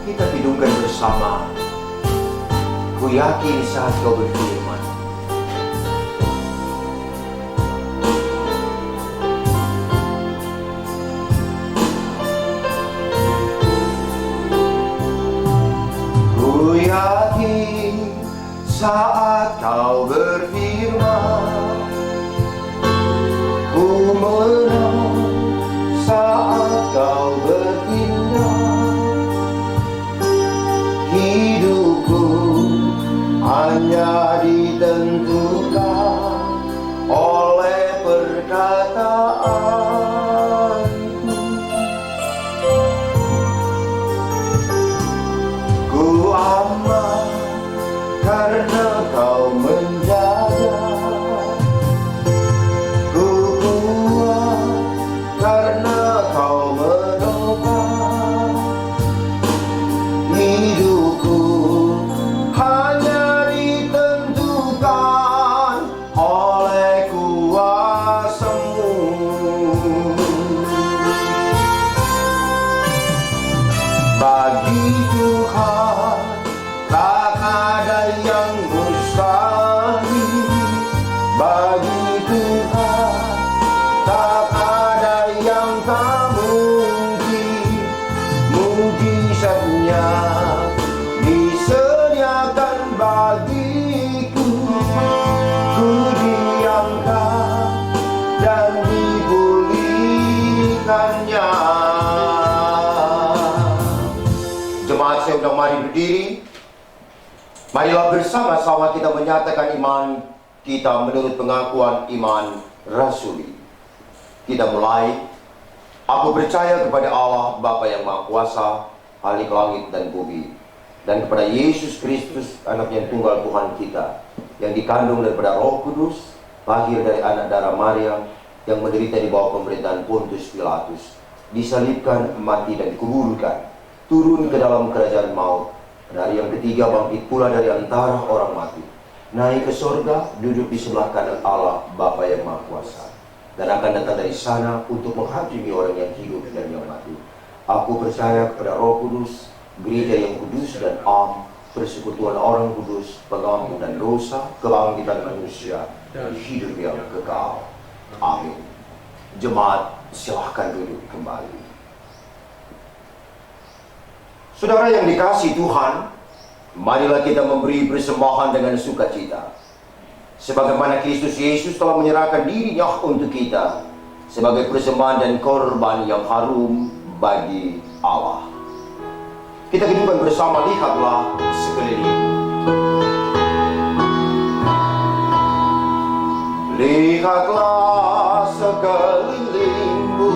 Kita hidupkan bersama. Ku yakin saat kau berfirman, ku yakin saat kau berfirman, ku menang saat kau bertindak. Hidupku hanya ditentukan oleh perkataanku. Ku aman karena kau menjaga. Ku kuat karena kau menopang. Hidupku hanya ditentukan oleh kuasa-Mu. Bagi Tuhan tak ada yang mustahil. Bagi Tuhan tak ada yang tak mungkin. Mujizatnya disediakan bagiku. Ku diangkat dan dipulihkannya. Jemaat saya undang mari berdiri. Marilah bersama-sama kita menyatakan iman kita menurut pengakuan iman rasuli. Kita mulai. Aku percaya kepada Allah Bapa yang Maha Kuasa, Khalik langit dan bumi, dan kepada Yesus Kristus, anak yang tunggal Tuhan kita, yang dikandung daripada Roh Kudus, lahir dari anak darah Maryam, yang menderita di bawah pemerintahan Pontius Pilatus, disalibkan, mati dan dikuburkan, turun ke dalam kerajaan maut. Dari yang ketiga bangkit pula dari antara orang mati, naik ke sorga, duduk di sebelah kanan Allah Bapa yang Maha Kuasa, dan akan datang dari sana untuk menghakimi orang yang hidup dan yang mati. Aku percaya kepada Roh Kudus, gereja yang kudus dan am, persekutuan orang kudus, pengampunan dosa, kebangkitan manusia, dan hidup yang kekal. Amin. Jemaat, silahkan duduk kembali. Saudara yang dikasihi Tuhan, marilah kita memberi persembahan dengan sukacita. Sebagaimana Kristus Yesus telah menyerahkan dirinya untuk kita sebagai persembahan dan korban yang harum bagi Allah. Kita kedua bersama, lihatlah sekeliling. Lihatlah sekelilingmu,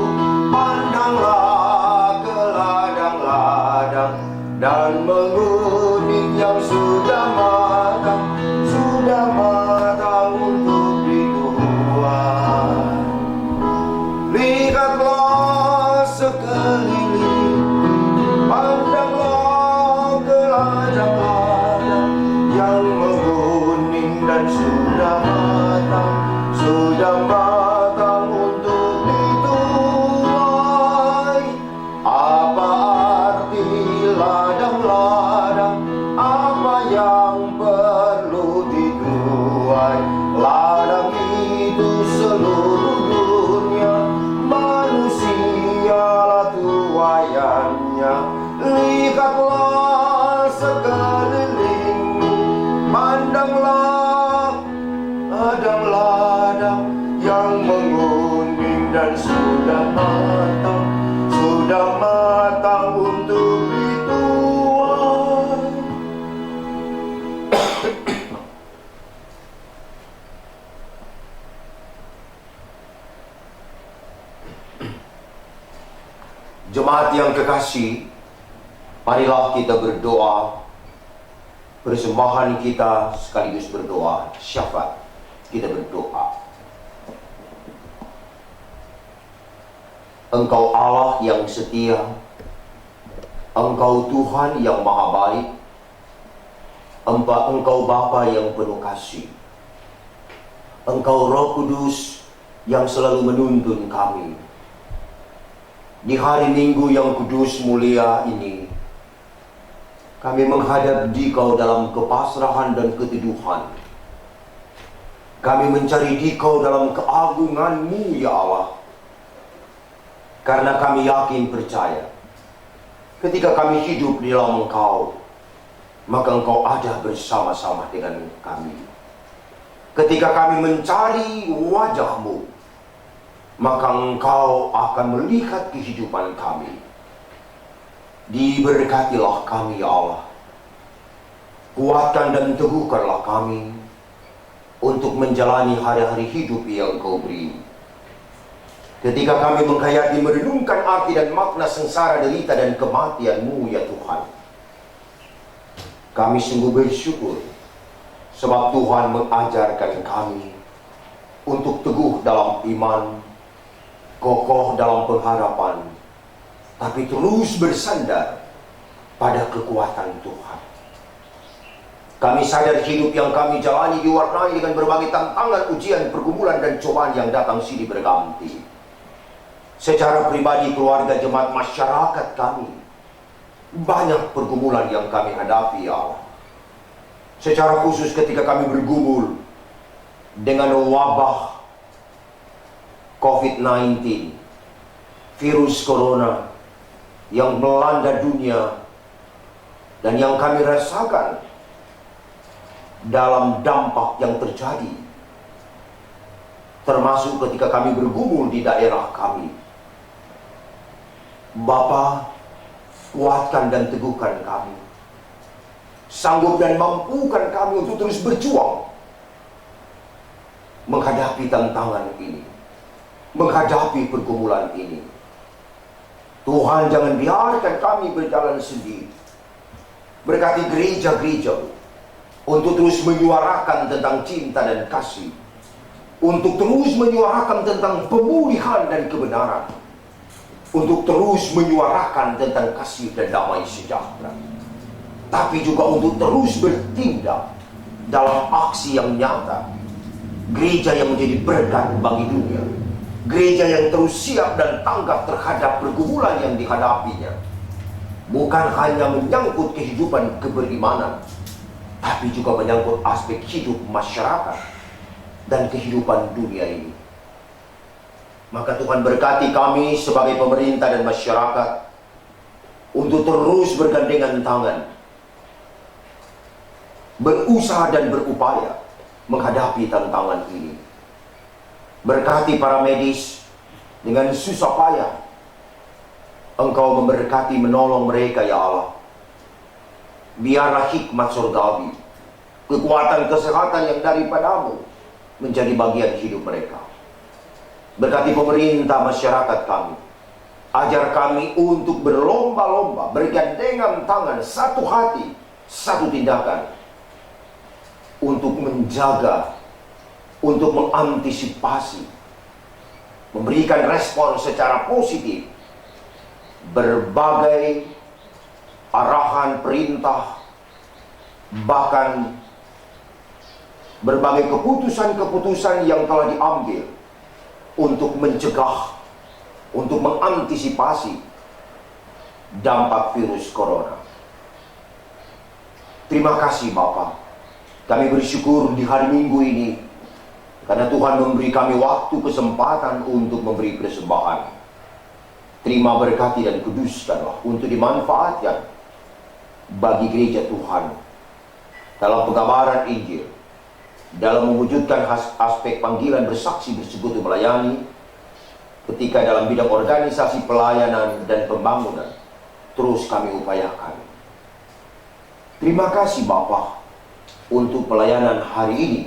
pandanglah ke ladang-ladang dan menguning yang sudah matang untuk dituai. Lihatlah sekeliling, pandanglah ke ladang-ladang yang menguning dan sudah matang untuk dituai. Apa arti ladang-ladang? Apa yang perlu dituai? Ladang itu seluruh dunia, manusialah tuaiannya. Lihatlah sekelilingmu, pandanglah ladang-ladang yang menguning dan sudah matang untuk dituai. Jemaat yang kekasih, marilah kita berdoa. Persembahan kita sekaligus berdoa syafaat. Kita berdoa. Engkau Allah yang setia, Engkau Tuhan yang maha baik, Engkau Bapa yang penuh kasih, Engkau Roh Kudus yang selalu menuntun kami. Di hari Minggu yang kudus mulia ini, kami menghadap Dikau dalam kepasrahan dan keteduhan. Kami mencari Dikau dalam keagungan-Mu, ya Allah. Karena kami yakin percaya, ketika kami hidup di dalam Engkau, maka Engkau ada bersama-sama dengan kami. Ketika kami mencari wajah-Mu, maka Engkau akan melihat kehidupan kami. Diberkatilah kami, ya Allah. Kuatkan dan teguhkanlah kami untuk menjalani hari-hari hidup yang Engkau beri. Ketika kami menghayati merenungkan arti dan makna sengsara, derita dan kematian-Mu, ya Tuhan, kami sungguh bersyukur sebab Tuhan mengajarkan kami untuk teguh dalam iman, kokoh dalam pengharapan, tapi terus bersandar pada kekuatan Tuhan. Kami sadar hidup yang kami jalani diwarnai dengan berbagai tantangan, ujian, pergumulan, dan cobaan yang datang silih berganti. Secara pribadi, keluarga, jemaat, masyarakat kami, banyak pergumulan yang kami hadapi, ya Allah. Secara khusus ketika kami bergumul dengan wabah COVID-19, virus corona yang melanda dunia, dan yang kami rasakan dalam dampak yang terjadi, termasuk ketika kami bergumul di daerah kami. Bapa, kuatkan dan teguhkan kami, sanggup dan mampukan kami untuk terus berjuang menghadapi tantangan ini, menghadapi pergumulan ini. Tuhan, jangan biarkan kami berjalan sendiri. Berkati gereja-gereja untuk terus menyuarakan tentang cinta dan kasih, untuk terus menyuarakan tentang pemulihan dan kebenaran. untuk terus menyuarakan tentang kasih dan damai sejahtera, tapi juga untuk terus bertindak dalam aksi yang nyata. Gereja yang menjadi berkat bagi dunia, gereja yang terus siap dan tanggap terhadap pergumulan yang dihadapinya, bukan hanya menyangkut kehidupan keberimanan, tapi juga menyangkut aspek hidup masyarakat dan kehidupan dunia ini. Maka Tuhan berkati kami sebagai pemerintah dan masyarakat untuk terus bergandengan tangan, berusaha dan berupaya menghadapi tantangan ini. Berkati para medis dengan susah payah. Engkau memberkati menolong mereka ya Allah. Biarlah hikmat surgawi, kekuatan kesehatan yang daripadamu menjadi bagian hidup mereka. Berkati pemerintah masyarakat kami. Ajar kami untuk berlomba-lomba, bergandengan tangan, satu hati, satu tindakan, untuk menjaga, untuk mengantisipasi, memberikan respon secara positif berbagai arahan, perintah, bahkan berbagai keputusan-keputusan yang telah diambil untuk mencegah, untuk mengantisipasi dampak virus corona. Terima kasih Bapa. Kami bersyukur di hari Minggu ini karena Tuhan memberi kami waktu, kesempatan untuk memberi persembahan. Terima, berkati dan kuduskanlah untuk dimanfaatkan bagi gereja Tuhan dalam pengabaran Injil, dalam mewujudkan aspek panggilan bersaksi, bersekutu, melayani, ketika dalam bidang organisasi pelayanan dan pembangunan terus kami upayakan. Terima kasih Bapa untuk pelayanan hari ini.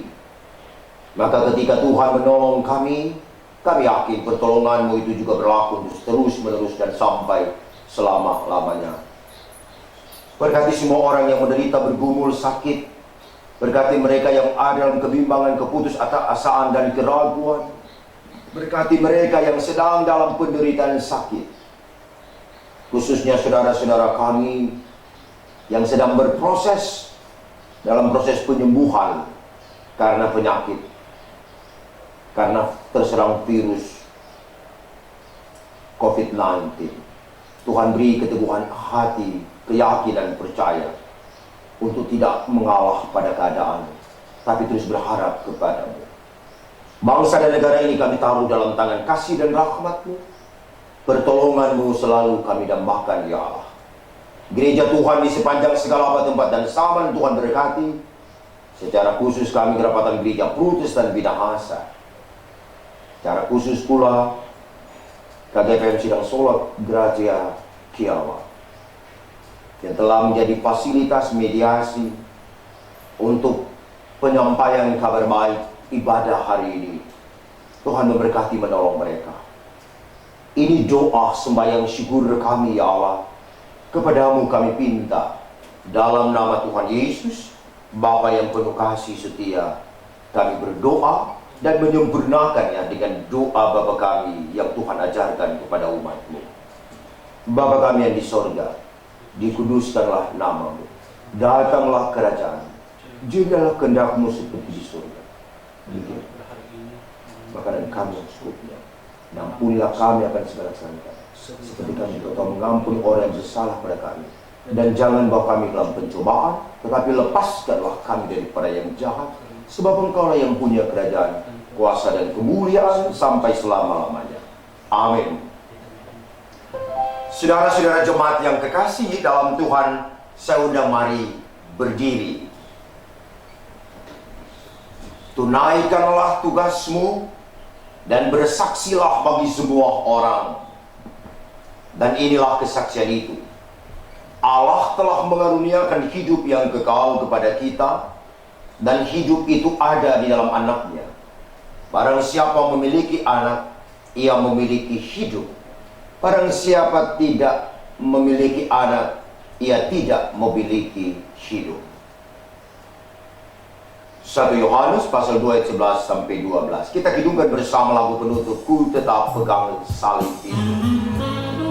Maka ketika Tuhan menolong kami yakin pertolongan-Mu itu juga berlaku terus-menerus dan sampai selama-lamanya. Berkati semua orang yang menderita, bergumul, sakit. Berkati mereka yang ada dalam kebimbangan, keputusasaan dan keraguan. Berkati mereka yang sedang dalam penderitaan sakit. Khususnya saudara-saudara kami yang sedang berproses dalam proses penyembuhan karena penyakit, karena terserang virus COVID-19. Tuhan beri keteguhan hati, keyakinan, percaya untuk tidak mengalah pada keadaan, tapi terus berharap kepada-Mu. Bangsa dan negara ini kami taruh dalam tangan kasih dan rahmat-Mu. Pertolongan-Mu selalu kami dambakan ya Allah. Gereja Tuhan di sepanjang segala tempat dan zaman Tuhan berkati. Secara khusus kami kerapatan gereja Protestan Minahasa. Secara khusus pula KGPM Sidang Solok Gracia Kiawa, yang telah menjadi fasilitas mediasi untuk penyampaian kabar baik ibadah hari ini. Tuhan memberkati, menolong mereka. Ini doa sembahyang syukur kami ya Allah. Kepadamu kami pinta dalam nama Tuhan Yesus, Bapa yang penuh kasih setia. Kami berdoa dan menyempurnakannya dengan doa Bapa kami yang Tuhan ajarkan kepada umat-Mu. Bapa kami yang di sorga, dikuduskanlah nama-Mu. Datanglah kerajaan, jadilah kehendak-Mu seperti di surga. Makanan kami yang secukupnya, dan ampunilah kami akan segala kesalahan, seperti kami juga telah mengampuni orang yang bersalah pada kami. Dan jangan bawa kami dalam pencobaan, tetapi lepaskanlah kami daripada yang jahat, sebab Engkaulah yang punya kerajaan, kuasa dan kemuliaan sampai selama-lamanya. Amin. Saudara-saudara jemaat yang kekasih dalam Tuhan, saya undang mari berdiri. Tunaikanlah tugasmu dan bersaksilah bagi semua orang. Dan inilah kesaksian itu. Allah telah mengaruniakan hidup yang kekal kepada kita, dan hidup itu ada di dalam Anaknya. Barang siapa memiliki Anak, ia memiliki hidup. Barang siapa tidak memiliki Anak, ia tidak memiliki hidup. 1 Yohanes pasal 2 ayat 11 sampai 12. Kita hidupkan bersama lagu penutup, Ku Tetap Pegang Salib Itu.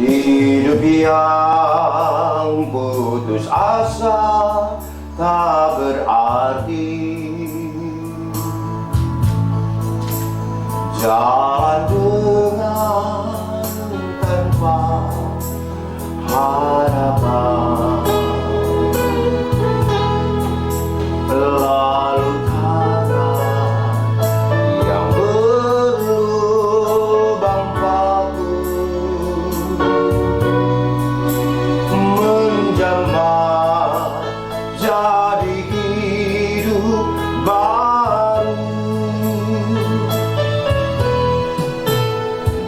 Hidup yang putus asa tak berarti. Jalan dengan tanpa harapan. Lalu tangan yang berlubang paku menjamah jadi hidup baru.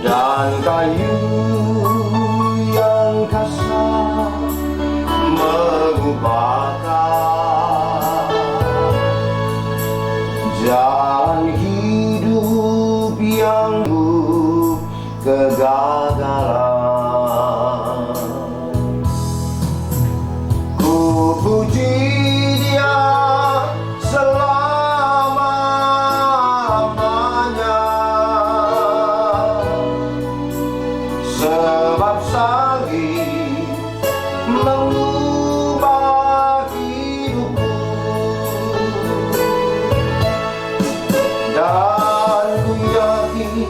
Dan kayu yang kasar mengubahkan jalan hidup yang kegagalan. Ku puji Dia selama-lamanya, sebab salib mengubah hidupku. Dan ku yakin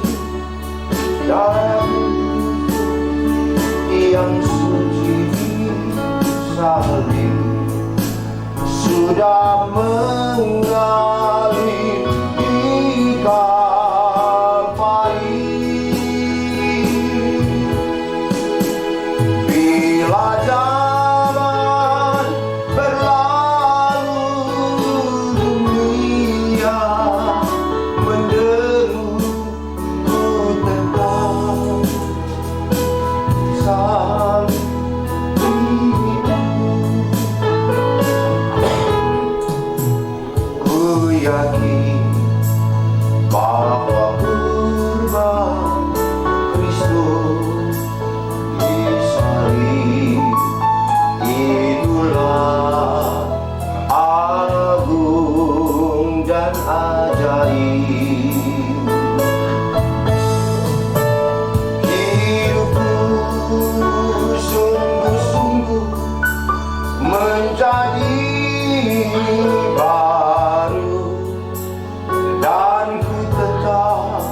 dalam yang suci di salib sudah mengalir di Kalvari. Bila zaman berlalu, dunia menderu, ku tetap salib itu. Ku yakin bahwa kurban Kristus di salib itulah agung dan ajaib. Hidupku sungguh-sungguh menjadi baru, dan ku tetap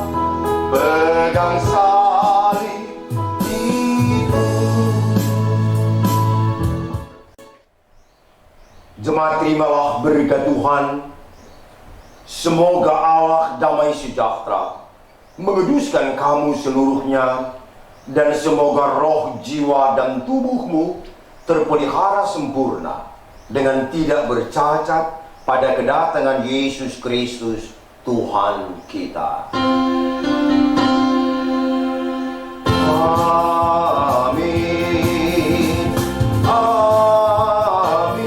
pegang salib itu. Jemaat, terimalah berkat Tuhan. Semoga Allah damai sejahtera menguduskan kamu seluruhnya, dan semoga roh, jiwa, dan tubuhmu terpelihara sempurna dengan tidak bercacat pada kedatangan Yesus Kristus Tuhan kita. Amin. Amin.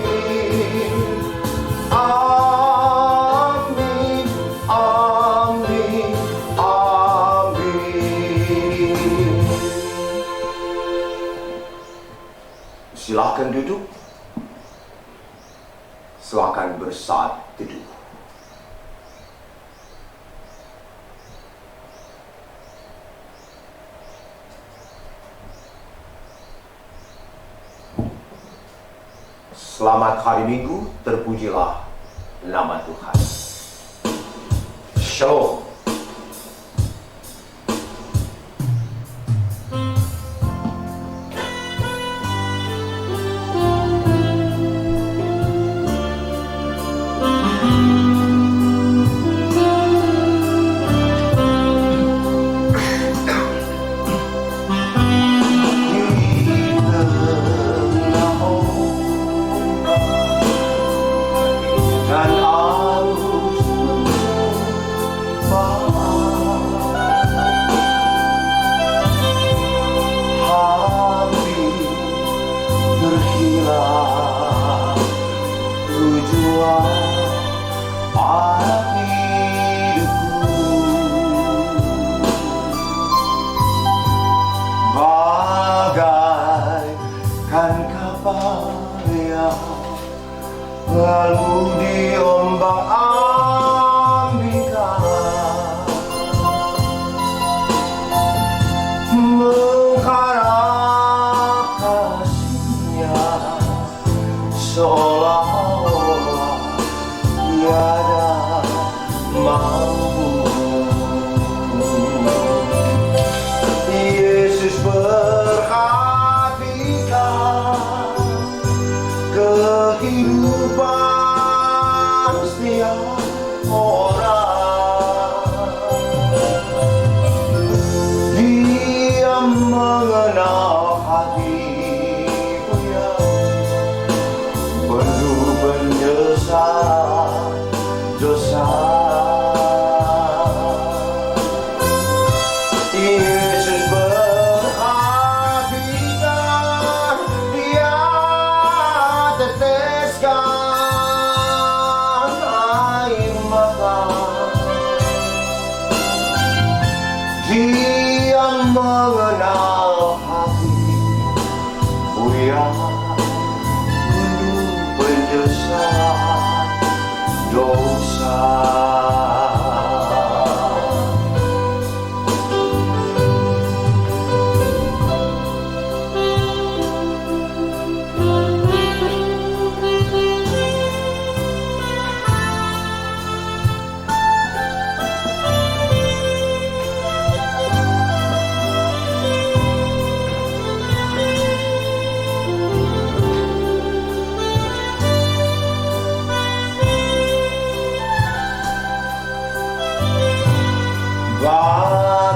Amin. Amin. Amin. Silakan duduk. Silakan bersaat teduh. Selamat hari Minggu, terpujilah nama Tuhan. Shalom. Dan arus lalu diombang-ambingkan, mengharap kasihnya seolah-olah tiada mampu. Yesus perhatikan kehidupan setiap orang. Dia mengenal hatiku yang penuh penyesalan dosa. Yesus perhatikan, Dia teteskan air mata. Dia mengenal hatiku yang penuh penyesalan dosa.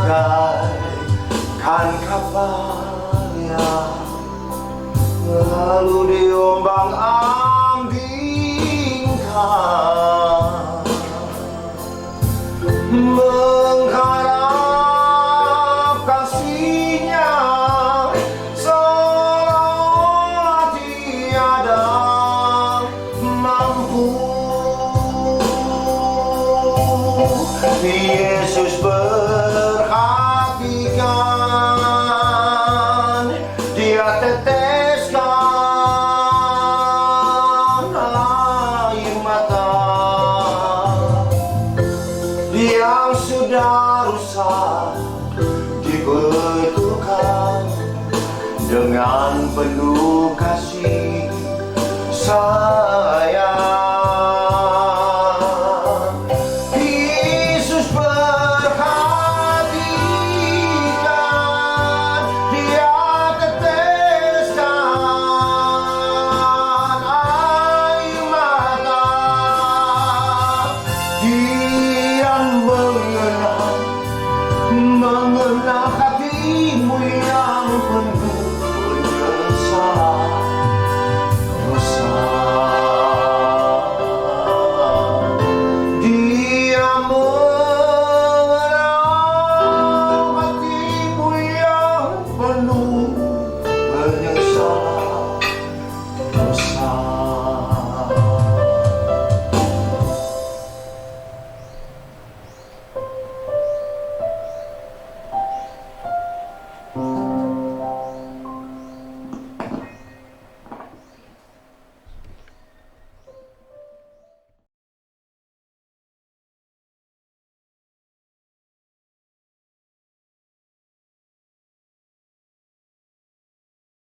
Bagaikan kapal yang lalu diombang-ambingkan, mengharap kasihnya seolah tiada mampu. Yesus perhatikan, Dia teteskan air mata yang sudah rusak, dibetulkan dengan penuh kasih sayang.